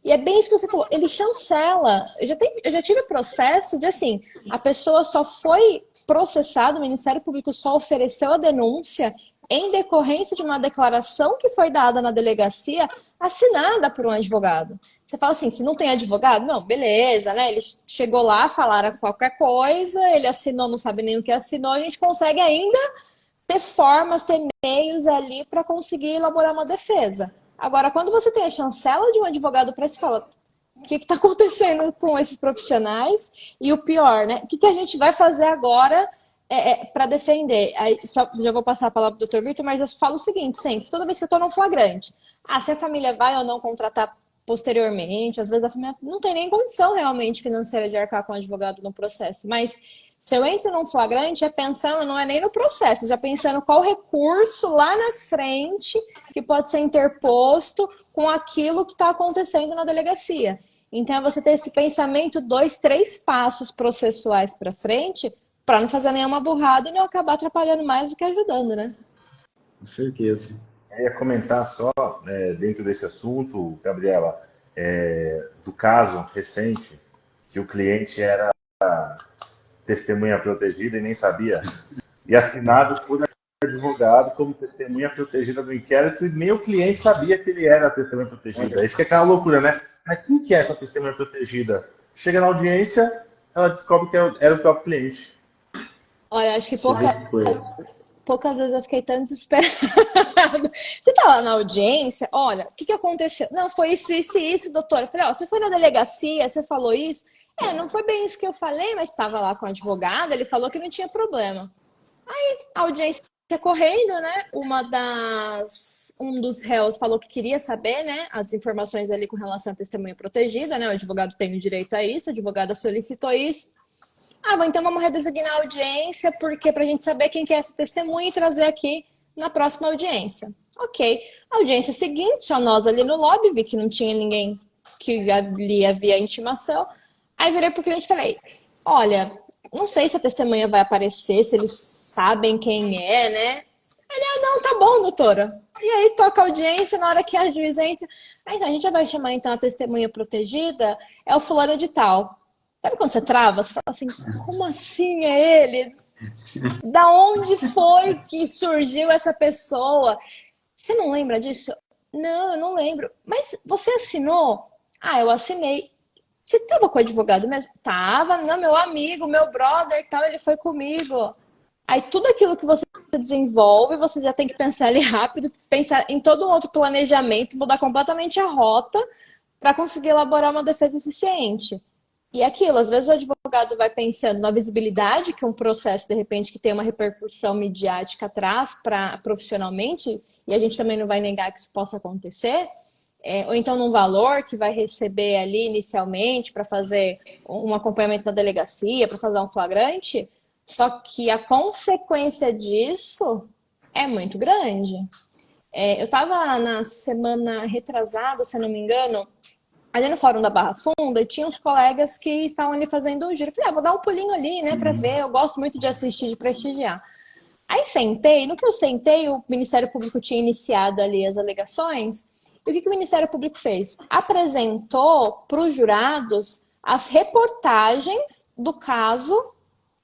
e é bem isso que você falou, ele chancela. Eu já tive processo de, assim, a pessoa só foi processada, o Ministério Público só ofereceu a denúncia em decorrência de uma declaração que foi dada na delegacia, assinada por um advogado. Você fala assim, se não tem advogado, não, beleza, né? Ele chegou lá, falaram qualquer coisa, ele assinou, não sabe nem o que assinou, a gente consegue ainda ter formas, ter meios ali para conseguir elaborar uma defesa. Agora, quando você tem a chancela de um advogado para se falar o que está acontecendo com esses profissionais, e o pior, né? O que a gente vai fazer agora para defender? Aí, já vou passar a palavra para o Dr. Vitor, mas eu falo o seguinte sempre, toda vez que eu estou num flagrante, se a família vai ou não contratar posteriormente, às vezes a família não tem nem condição realmente financeira de arcar com o advogado no processo, mas se eu entro num flagrante, é pensando, não é nem no processo, já pensando qual recurso lá na frente que pode ser interposto com aquilo que está acontecendo na delegacia. Então, é você ter esse pensamento 2, 3 passos processuais para frente, para não fazer nenhuma burrada e não acabar atrapalhando mais do que ajudando, né? Com certeza. Eu ia comentar só, dentro desse assunto, Gabriela, do caso recente, que o cliente era testemunha protegida e nem sabia, e assinado por advogado como testemunha protegida do inquérito, e nem o cliente sabia que ele era a testemunha protegida. Isso que é aquela loucura, né? Mas quem que é essa testemunha protegida? Chega na audiência, ela descobre que era o próprio cliente. Olha, acho que Você vê que coisa. poucas vezes eu fiquei tão desesperada. Você tá lá na audiência, olha, o que aconteceu? Não, foi isso, doutora. Eu falei, ó, você foi na delegacia, você falou isso? Não foi bem isso que eu falei, mas estava lá com o advogado, ele falou que não tinha problema. Aí, a audiência correndo, né? Um dos réus falou que queria saber, né, as informações ali com relação à testemunha protegida, né? O advogado tem o direito a isso, a advogada solicitou isso. Bom, então vamos redesignar a audiência, porque para a gente saber quem que é essa testemunha e trazer aqui na próxima audiência. Ok. A audiência seguinte, só nós ali no lobby, vi que não tinha ninguém que ali havia intimação. Aí virei pro cliente e falei, olha, não sei se a testemunha vai aparecer, se eles sabem quem é, né? Ele, não, tá bom, doutora. E aí toca a audiência, na hora que a juiz entra, então a gente já vai chamar então a testemunha protegida, é o fulano de tal. Sabe quando você trava? Você fala assim, como assim é ele? Da onde foi que surgiu essa pessoa? Você não lembra disso? Não, eu não lembro. Mas você assinou? Eu assinei. Você estava com o advogado mesmo? Tava, não, meu amigo, meu brother e tal, ele foi comigo. Aí tudo aquilo que você desenvolve, você já tem que pensar ali rápido, pensar em todo um outro planejamento, mudar completamente a rota para conseguir elaborar uma defesa eficiente. E aquilo, às vezes o advogado vai pensando na visibilidade que um processo, de repente, que tem uma repercussão midiática traz profissionalmente, e a gente também não vai negar que isso possa acontecer, ou então num valor que vai receber ali inicialmente para fazer um acompanhamento na delegacia, para fazer um flagrante, só que a consequência disso é muito grande. Eu estava na semana retrasada, se eu não me engano, ali no Fórum da Barra Funda, e tinha uns colegas que estavam ali fazendo um giro. Eu falei, vou dar um pulinho ali, né, para ver. Eu gosto muito de assistir, de prestigiar. Aí sentei, no que eu sentei, o Ministério Público tinha iniciado ali as alegações. E o que o Ministério Público fez? Apresentou para os jurados as reportagens do caso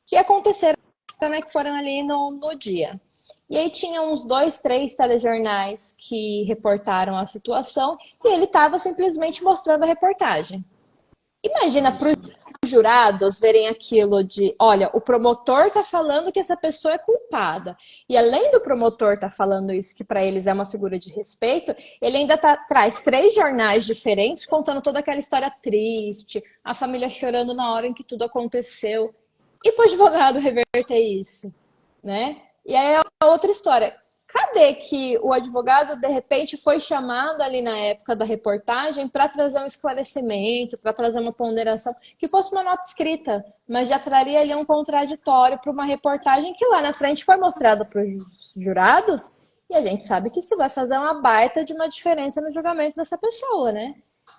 que aconteceram, né, que foram ali no dia. E aí tinha uns 2, 3 telejornais que reportaram a situação e ele estava simplesmente mostrando a reportagem. Imagina para os jurados verem aquilo de, olha, o promotor está falando que essa pessoa é culpada. E além do promotor estar falando isso, que para eles é uma figura de respeito, ele ainda traz 3 jornais diferentes contando toda aquela história triste, a família chorando na hora em que tudo aconteceu. E para o advogado reverter isso, né? E aí é outra história. Cadê que o advogado, de repente, foi chamado ali na época da reportagem para trazer um esclarecimento, para trazer uma ponderação, que fosse uma nota escrita, mas já traria ali um contraditório para uma reportagem que lá na frente foi mostrada para os jurados, e a gente sabe que isso vai fazer uma baita de uma diferença no julgamento dessa pessoa, né?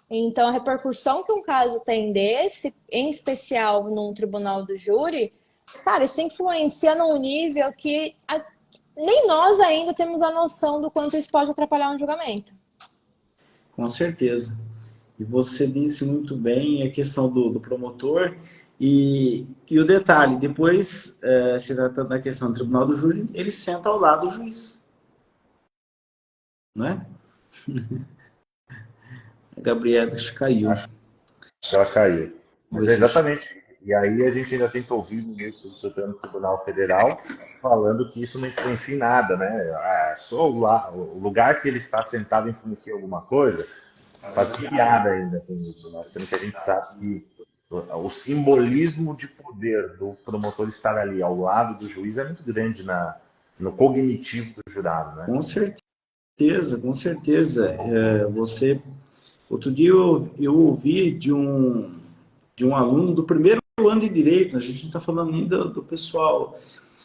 Então, a repercussão que um caso tem desse, em especial num tribunal do júri, cara, isso influencia num nível que nem nós ainda temos a noção do quanto isso pode atrapalhar um julgamento. Com certeza. E você disse muito bem a questão do promotor e o detalhe, depois, se trata da questão do tribunal do júri, ele senta ao lado do juiz. Não é? A Gabriela caiu. Acho que ela caiu. Mas exatamente. E aí a gente ainda tem que ouvir o ministro do Supremo Tribunal Federal falando que isso não influencia em nada, né? Só o lugar que ele está sentado influencia alguma coisa. Faz piada ainda com isso, né? Sendo que a gente sabe que o simbolismo de poder do promotor estar ali ao lado do juiz é muito grande no cognitivo do jurado, né? Com certeza. certeza, com certeza. Outro dia eu ouvi de um aluno do primeiro ano de Direito, a gente não está falando nem do pessoal,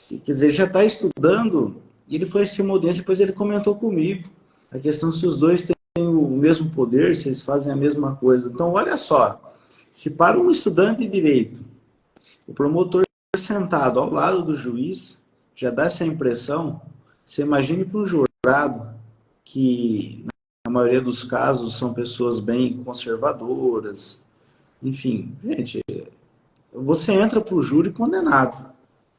quer dizer, já está estudando, e ele foi assistir uma audiência, depois ele comentou comigo, a questão se os dois têm o mesmo poder, se eles fazem a mesma coisa. Então, olha só, se para um estudante de Direito, o promotor sentado ao lado do juiz, já dá essa impressão, você imagine para um jurado, que na maioria dos casos são pessoas bem conservadoras, enfim, gente, você entra para o júri condenado.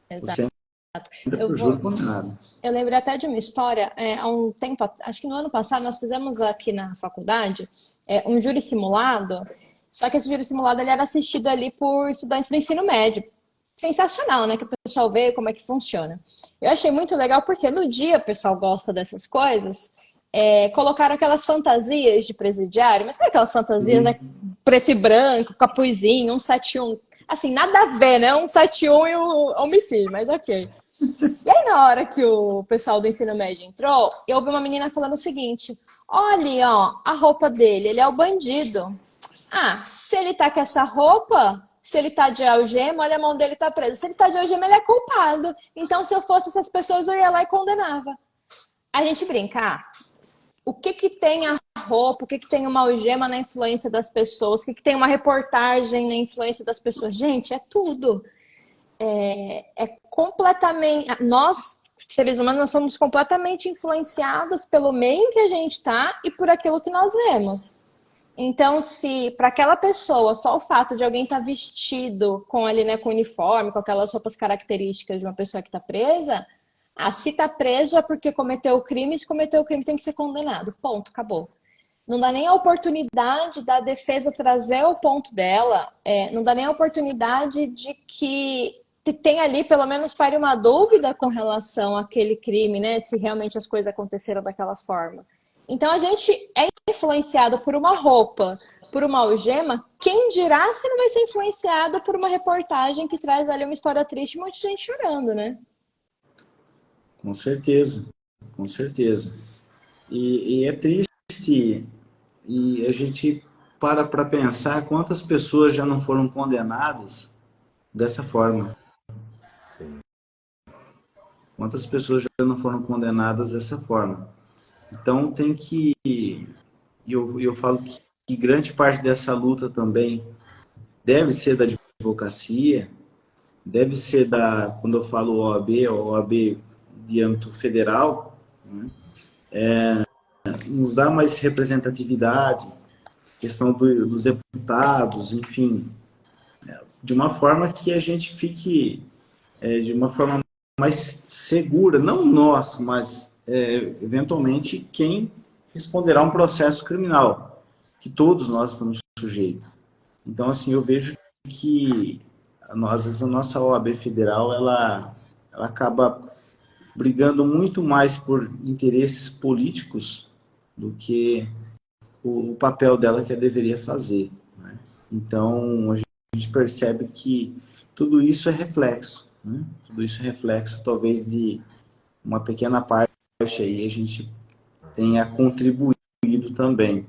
Exato. Você entra para o júri condenado. Eu lembrei até de uma história, há um tempo, acho que no ano passado, nós fizemos aqui na faculdade um júri simulado, só que esse júri simulado ele era assistido ali por estudantes do ensino médio. Sensacional, né? Que o pessoal vê como é que funciona. Eu achei muito legal porque no dia o pessoal gosta dessas coisas, colocaram aquelas fantasias de presidiário, mas sabe aquelas fantasias, né? Preto e branco, capuzinho, 171. Assim, nada a ver, né? 171 e o homicídio, mas ok. E aí, na hora que o pessoal do ensino médio entrou, eu ouvi uma menina falando o seguinte: olha, ó, a roupa dele, ele é o bandido. Ah, se ele tá com essa roupa, se ele tá de algema, olha, a mão dele tá presa. Se ele tá de algema, ele é culpado. Então, se eu fosse essas pessoas, eu ia lá e condenava. A gente brincar, o que que tem a roupa, o que que tem uma algema na influência das pessoas, o que que tem uma reportagem na influência das pessoas? Gente, é tudo. É completamente... Nós, seres humanos, nós somos completamente influenciados pelo meio em que a gente tá e por aquilo que nós vemos. Então, se para aquela pessoa, só o fato de alguém estar vestido com ali, né, com uniforme, com aquelas roupas características de uma pessoa que está presa, se está preso é porque cometeu o crime, se cometeu o crime tem que ser condenado. Ponto, acabou. Não dá nem a oportunidade da defesa trazer o ponto dela, não dá nem a oportunidade de que tem ali, pelo menos, pare uma dúvida com relação àquele crime, né, se realmente as coisas aconteceram daquela forma. Então, a gente é influenciado por uma roupa, por uma algema, quem dirá se não vai ser influenciado por uma reportagem que traz ali uma história triste e um monte de gente chorando, né? Com certeza, com certeza. E é triste, e a gente para pensar quantas pessoas já não foram condenadas dessa forma. Sim. Quantas pessoas já não foram condenadas dessa forma. Então tem que... Eu falo que grande parte dessa luta também deve ser da advocacia, deve ser quando eu falo OAB, OAB de âmbito federal, né? Nos dá mais representatividade, questão dos deputados, enfim, de uma forma que a gente fique de uma forma mais segura, não nós, mas eventualmente quem responderá a um processo criminal, que todos nós estamos sujeitos. Então, assim, eu vejo que às vezes a nossa OAB federal, ela acaba brigando muito mais por interesses políticos do que o papel dela que ela deveria fazer, né? Então, a gente percebe que tudo isso é reflexo, né? Tudo isso é reflexo, talvez, de uma pequena parte aí a gente tenha contribuído também.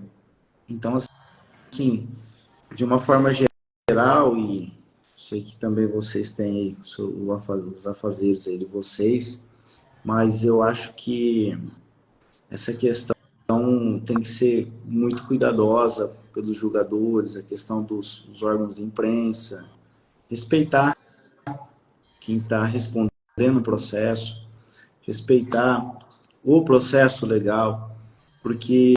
Então, assim, de uma forma geral, e sei que também vocês têm aí os afazeres aí de vocês, mas eu acho que essa questão tem que ser muito cuidadosa pelos julgadores, a questão dos órgãos de imprensa, respeitar quem está respondendo o processo, respeitar o processo legal, porque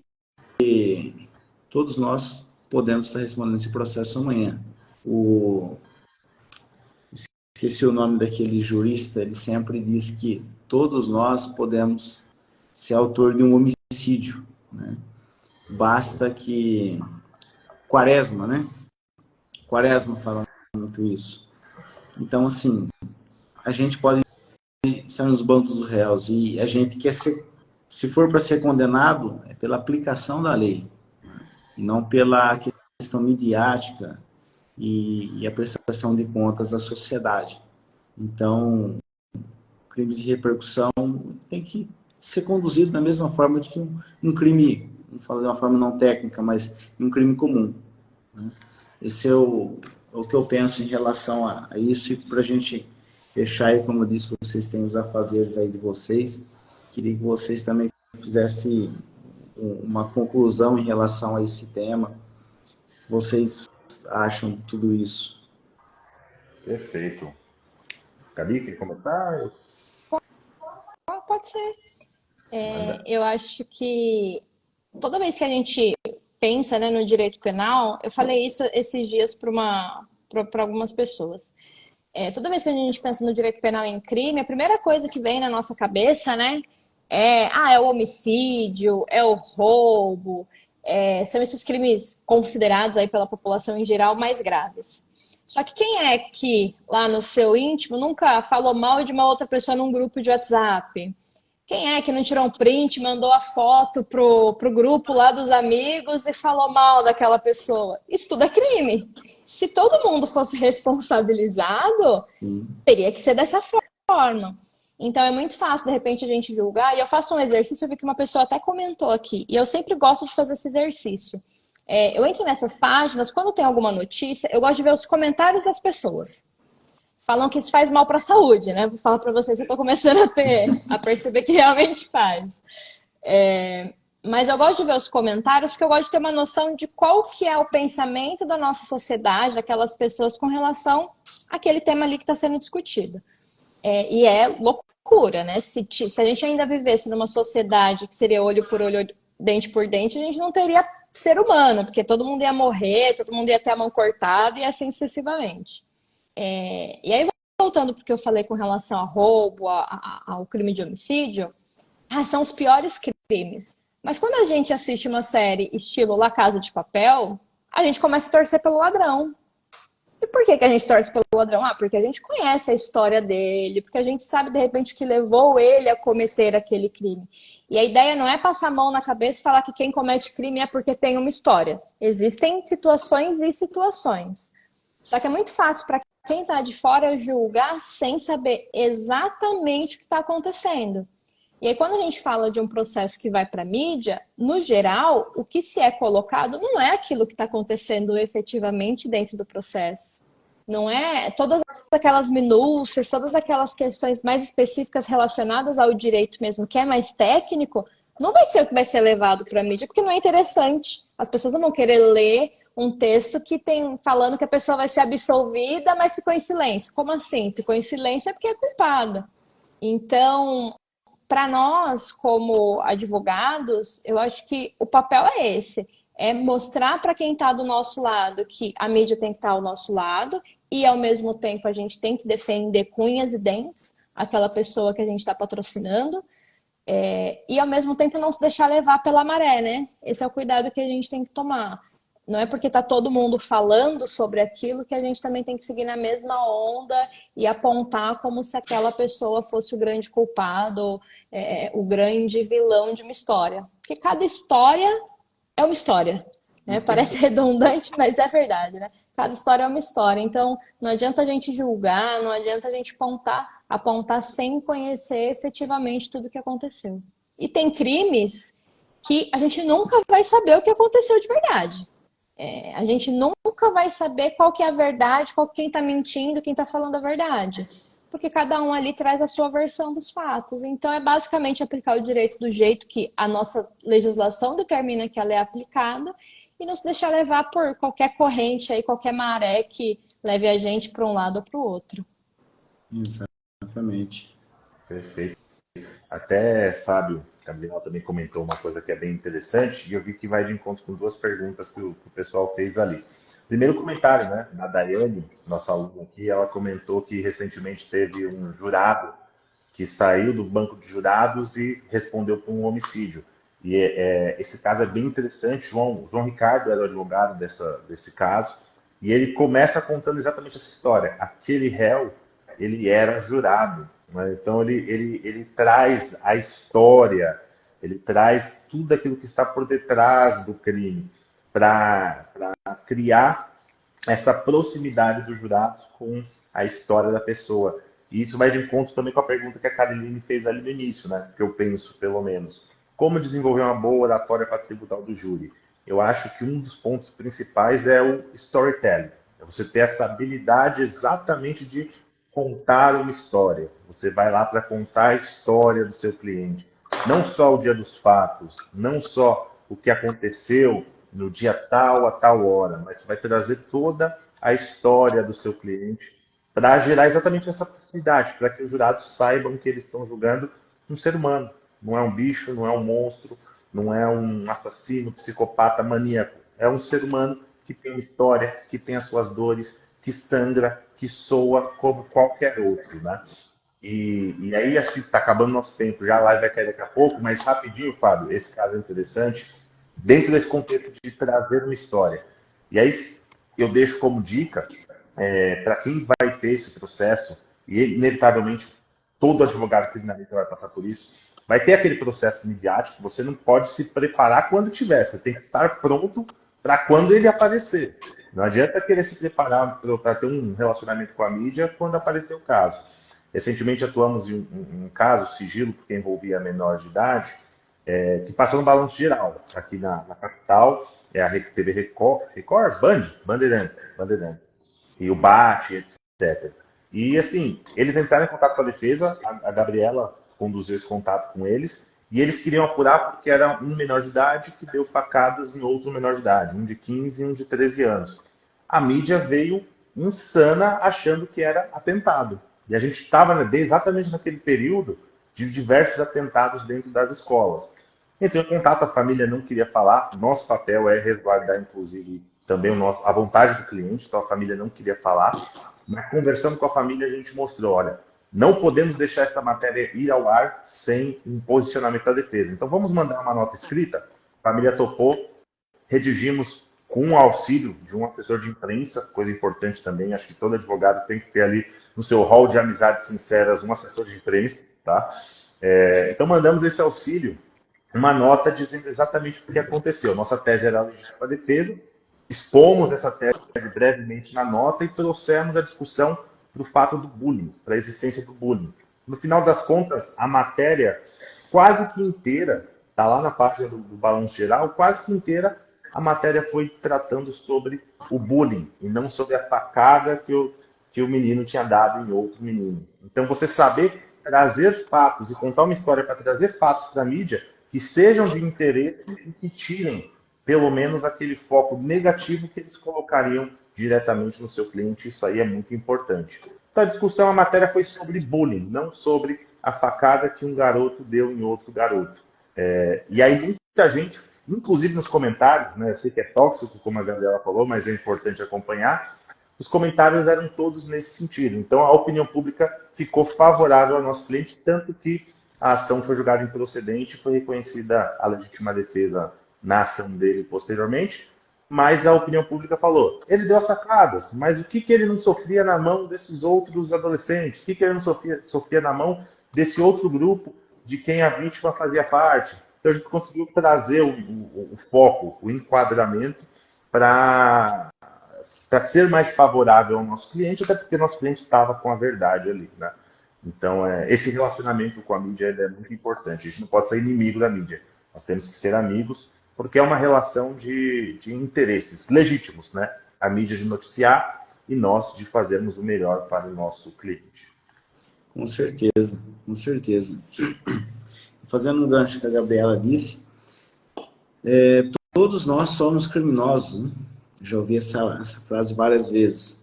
todos nós podemos estar respondendo esse processo amanhã. Esqueci o nome daquele jurista, ele sempre diz que todos nós podemos ser autor de um homicídio, né? Basta que... Quaresma, né? Quaresma fala muito isso. Então, assim, a gente pode estar nos bancos dos réus e a gente quer ser, se for para ser condenado, é pela aplicação da lei, não pela questão midiática e a prestação de contas à sociedade. Então, crimes de repercussão tem que ser conduzido da mesma forma de que um crime, vamos falar de uma forma não técnica, mas um crime comum, né? Esse é o que eu penso em relação a isso. E para a gente fechar aí, como eu disse, vocês têm os afazeres aí de vocês, queria que vocês também fizessem uma conclusão em relação a esse tema. O que vocês acham de tudo isso? Perfeito. Gabi, quer comentar? Pode ser. Manda. Eu acho que toda vez que a gente pensa, né, no direito penal, eu falei isso esses dias para algumas pessoas. Toda vez que a gente pensa no direito penal em crime, a primeira coisa que vem na nossa cabeça, né, é o homicídio, é o roubo, são esses crimes considerados aí pela população em geral mais graves. Só que quem é que lá no seu íntimo nunca falou mal de uma outra pessoa num grupo de WhatsApp? Quem é que não tirou um print, mandou a foto pro grupo lá dos amigos e falou mal daquela pessoa? Isso tudo é crime. Se todo mundo fosse responsabilizado, teria que ser dessa forma. Então é muito fácil, de repente, a gente julgar. E eu faço um exercício, eu vi que uma pessoa até comentou aqui. E eu sempre gosto de fazer esse exercício. Eu entro nessas páginas, quando tem alguma notícia, eu gosto de ver os comentários das pessoas. Falam que isso faz mal para a saúde, né? Vou falar para vocês que eu estou começando a perceber que realmente faz. Mas eu gosto de ver os comentários porque eu gosto de ter uma noção de qual que é o pensamento da nossa sociedade, daquelas pessoas com relação àquele tema ali que está sendo discutido. E é loucura, né? Se a gente ainda vivesse numa sociedade que seria olho por olho, dente por dente, a gente não teria ser humano, porque todo mundo ia morrer, todo mundo ia ter a mão cortada e assim sucessivamente. E aí, voltando para o que eu falei com relação a roubo, ao crime de homicídio, são os piores crimes. Mas quando a gente assiste uma série estilo La Casa de Papel, a gente começa a torcer pelo ladrão. E por que a gente torce pelo ladrão? Porque a gente conhece a história dele, porque a gente sabe, de repente, que levou ele a cometer aquele crime. E a ideia não é passar a mão na cabeça e falar que quem comete crime é porque tem uma história. Existem situações e situações. Só que é muito fácil para quem está de fora julgar sem saber exatamente o que está acontecendo. E aí, quando a gente fala de um processo que vai para a mídia, no geral, o que se é colocado não é aquilo que está acontecendo efetivamente dentro do processo. Não é todas aquelas minúcias, todas aquelas questões mais específicas relacionadas ao direito mesmo, que é mais técnico, não vai ser o que vai ser levado para a mídia, porque não é interessante. As pessoas não vão querer ler um texto que tem falando que a pessoa vai ser absolvida, mas ficou em silêncio. Como assim? Ficou em silêncio é porque é culpada. Então, para nós, como advogados, eu acho que o papel é esse. É mostrar para quem está do nosso lado que a mídia tem que estar ao nosso lado e, ao mesmo tempo, a gente tem que defender com unhas e dentes aquela pessoa que a gente está patrocinando. E, ao mesmo tempo, não se deixar levar pela maré, né? Esse é o cuidado que a gente tem que tomar. Não é porque está todo mundo falando sobre aquilo que a gente também tem que seguir na mesma onda e apontar como se aquela pessoa fosse o grande culpado, o grande vilão de uma história. Porque cada história é uma história, né? Parece redundante, mas é verdade, né? Cada história é uma história. Então, não adianta a gente julgar, não adianta a gente apontar sem conhecer efetivamente tudo o que aconteceu. E tem crimes que a gente nunca vai saber o que aconteceu de verdade. A gente nunca vai saber qual que é a verdade, quem está mentindo, quem está falando a verdade. Porque cada um ali traz a sua versão dos fatos. Então, é basicamente aplicar o direito do jeito que a nossa legislação determina que ela é aplicada e não se deixar levar por qualquer corrente, aí, qualquer maré que leve a gente para um lado ou para o outro. Exatamente. Perfeito. Até Fábio Gabriel também comentou uma coisa que é bem interessante e eu vi que vai de encontro com duas perguntas que o pessoal fez ali. Primeiro comentário, né, da Daiane, nossa aluna aqui, ela comentou que recentemente teve um jurado que saiu do banco de jurados e respondeu por um homicídio. E esse caso é bem interessante. João Ricardo era o advogado desse caso e ele começa contando exatamente essa história. Aquele réu, ele era jurado. Então, ele traz a história, ele traz tudo aquilo que está por detrás do crime para criar essa proximidade dos jurados com a história da pessoa. E isso vai de encontro também com a pergunta que a Caroline fez ali no início, né? Que eu penso, pelo menos. Como desenvolver uma boa oratória para tribunal do júri? Eu acho que um dos pontos principais é o storytelling. É você ter essa habilidade exatamente de contar uma história. Você vai lá para contar a história do seu cliente. Não só o dia dos fatos, não só o que aconteceu no dia tal a tal hora, mas você vai trazer toda a história do seu cliente para gerar exatamente essa possibilidade, para que os jurados saibam que eles estão julgando um ser humano. Não é um bicho, não é um monstro, não é um assassino, psicopata, maníaco. É um ser humano que tem uma história, que tem as suas dores, que sangra, que soa como qualquer outro, né? E aí, acho que está acabando nosso tempo, já a live vai cair daqui a pouco, mas rapidinho, Fábio, esse caso é interessante, dentro desse contexto de trazer uma história. E aí, eu deixo como dica, para quem vai ter esse processo, e inevitavelmente todo advogado criminalista vai passar por isso, vai ter aquele processo midiático, você não pode se preparar quando tiver, você tem que estar pronto para quando ele aparecer. Não adianta querer se preparar para ter um relacionamento com a mídia quando aparecer o caso. Recentemente atuamos em um caso, sigilo, porque envolvia menores de idade, que passou no balanço geral, aqui na capital, é a TV Record, Bandeirantes, e o BAT, etc. E, assim, eles entraram em contato com a defesa, a Gabriela conduziu esse contato com eles, e eles queriam apurar porque era um menor de idade que deu facadas em outro menor de idade, um de 15 e um de 13 anos. A mídia veio insana achando que era atentado. E a gente estava exatamente naquele período de diversos atentados dentro das escolas. Entrei em contato, a família não queria falar, nosso papel é resguardar, inclusive, também a vontade do cliente, então a família não queria falar, mas conversando com a família a gente mostrou, olha, não podemos deixar essa matéria ir ao ar sem um posicionamento da defesa. Então vamos mandar uma nota escrita, a família topou, redigimos com o auxílio de um assessor de imprensa, coisa importante também, acho que todo advogado tem que ter ali no seu hall de amizades sinceras um assessor de imprensa, tá? Então mandamos esse auxílio, uma nota dizendo exatamente o que aconteceu. Nossa tese era legítima para a defesa, expomos essa tese brevemente na nota e trouxemos a discussão para o fato do bullying, para a existência do bullying. No final das contas, a matéria quase que inteira, está lá na página do Balanço Geral, quase que inteira a matéria foi tratando sobre o bullying e não sobre a facada que o menino tinha dado em outro menino. Então, você saber trazer fatos e contar uma história para trazer fatos para a mídia que sejam de interesse e que tirem, pelo menos, aquele foco negativo que eles colocariam diretamente no seu cliente. Isso aí é muito importante. Então, a discussão, a matéria foi sobre bullying, não sobre a facada que um garoto deu em outro garoto. E aí, muita gente, inclusive nos comentários, né, eu sei que é tóxico, como a Gabriela falou, mas é importante acompanhar, os comentários eram todos nesse sentido. Então, a opinião pública ficou favorável ao nosso cliente, tanto que a ação foi julgada improcedente, foi reconhecida a legítima defesa na ação dele posteriormente, mas a opinião pública falou, ele deu as sacadas, mas o que ele não sofria na mão desses outros adolescentes? O que ele não sofria na mão desse outro grupo de quem a vítima fazia parte? Então a gente conseguiu trazer o foco, o enquadramento para ser mais favorável ao nosso cliente, até porque nosso cliente estava com a verdade ali, né? Então, esse relacionamento com a mídia é muito importante. A gente não pode ser inimigo da mídia. Nós temos que ser amigos, porque é uma relação de interesses legítimos, né? A mídia de noticiar e nós de fazermos o melhor para o nosso cliente. Com certeza, com certeza. Fazendo um gancho que a Gabriela disse, todos nós somos criminosos, né? Já ouvi essa frase várias vezes.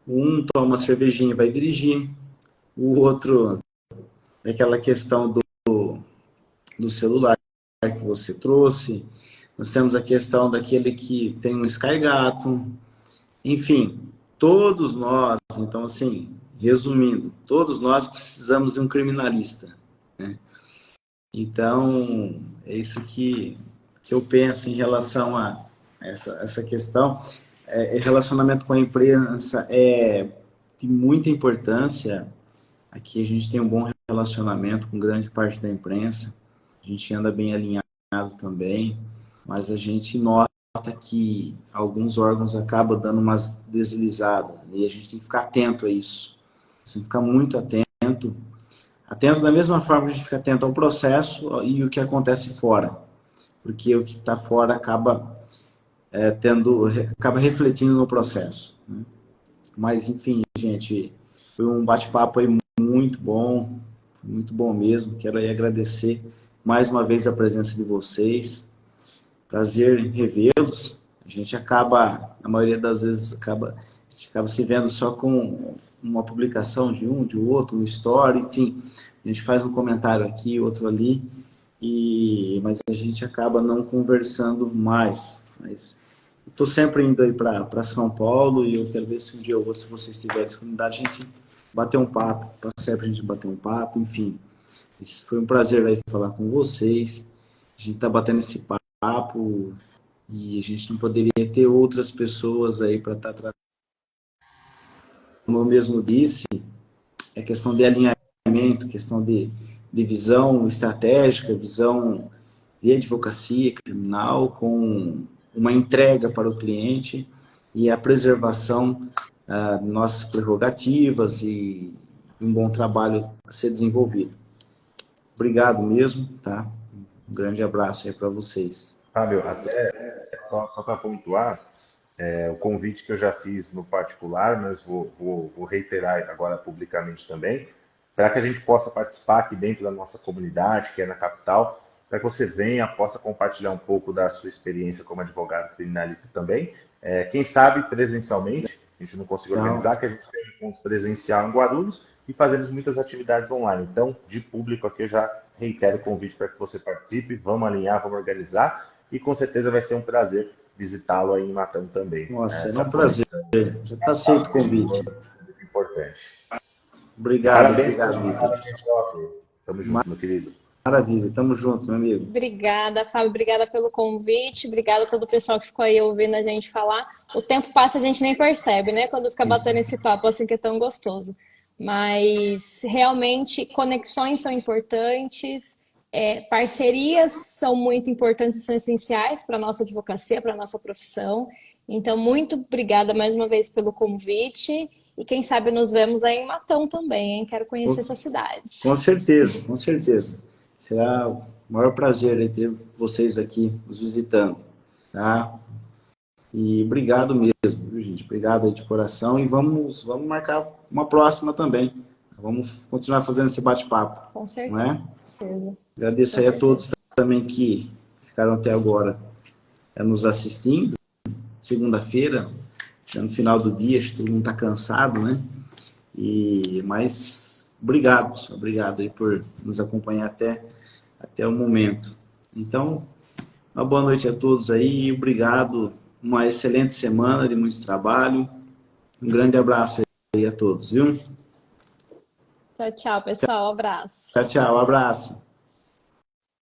Um toma uma cervejinha e vai dirigir, o outro é aquela questão do celular que você trouxe, nós temos a questão daquele que tem um Sky Gato, enfim, todos nós, então assim, resumindo, todos nós precisamos de um criminalista, né? Então, é isso que eu penso em relação a essa questão. Relacionamento com a imprensa é de muita importância. Aqui a gente tem um bom relacionamento com grande parte da imprensa, a gente anda bem alinhado também, mas a gente nota que alguns órgãos acabam dando umas deslizadas, e a gente tem que ficar atento a isso. Você fica muito atento. Atento da mesma forma que a gente fica atento ao processo e o que acontece fora. Porque o que está fora acaba acaba refletindo no processo, né? Mas, enfim, gente, foi um bate-papo aí muito bom mesmo. Quero aí agradecer mais uma vez a presença de vocês. Prazer em revê-los. A gente acaba, a maioria das vezes, a gente acaba se vendo só com uma publicação de um, de outro, um story, enfim. A gente faz um comentário aqui, outro ali, mas a gente acaba não conversando mais. Mas estou sempre indo aí para São Paulo e eu quero ver se um dia ou outro, se vocês tiverem disponibilidade, a gente bater um papo, para sempre a gente bater um papo, enfim. Isso foi um prazer aí falar com vocês. A gente está batendo esse papo e a gente não poderia ter outras pessoas aí para estar tratando. Como eu mesmo disse, é questão de alinhamento, questão de visão estratégica, visão de advocacia criminal, com uma entrega para o cliente e a preservação de nossas prerrogativas e um bom trabalho a ser desenvolvido. Obrigado mesmo, tá? Um grande abraço aí para vocês. Fábio, até só para pontuar, o convite que eu já fiz no particular, mas vou reiterar agora publicamente também, para que a gente possa participar aqui dentro da nossa comunidade, que é na capital, para que você venha, possa compartilhar um pouco da sua experiência como advogado criminalista também. Quem sabe presencialmente, a gente não conseguiu organizar, que a gente tem um encontro presencial em Guarulhos e fazemos muitas atividades online. Então, de público aqui, eu já reitero o convite para que você participe, vamos alinhar, vamos organizar, e com certeza vai ser um prazer visitá-lo aí em Matão também. Nossa, é um prazer. Já está aceito o convite. Muito importante. Obrigado. Parabéns, Vitor. Tamo junto, meu querido. Maravilha, tamo junto, meu amigo. Obrigada, Fábio, obrigada pelo convite, obrigada a todo o pessoal que ficou aí ouvindo a gente falar. O tempo passa, a gente nem percebe, né? Quando fica batendo esse papo assim que é tão gostoso. Mas realmente conexões são importantes, parcerias são muito importantes e são essenciais para a nossa advocacia, para a nossa profissão. Então, muito obrigada mais uma vez pelo convite. E quem sabe nos vemos aí em Matão também, hein? Quero conhecer sua cidade. Com certeza, com certeza. Será o maior prazer aí ter vocês aqui nos visitando, tá? E obrigado mesmo, viu, gente? Obrigado aí de coração e vamos marcar uma próxima também. Vamos continuar fazendo esse bate-papo. Com certeza. Não é? Agradeço aí a todos também que ficaram até agora nos assistindo. Segunda-feira, já no final do dia, acho que todo mundo está cansado, né? Mas obrigado, pessoal. Obrigado aí por nos acompanhar até o momento. Então, uma boa noite a todos aí. Obrigado. Uma excelente semana de muito trabalho. Um grande abraço aí a todos, viu? Tchau, tchau, pessoal. Um abraço. Tchau, tchau. Um abraço.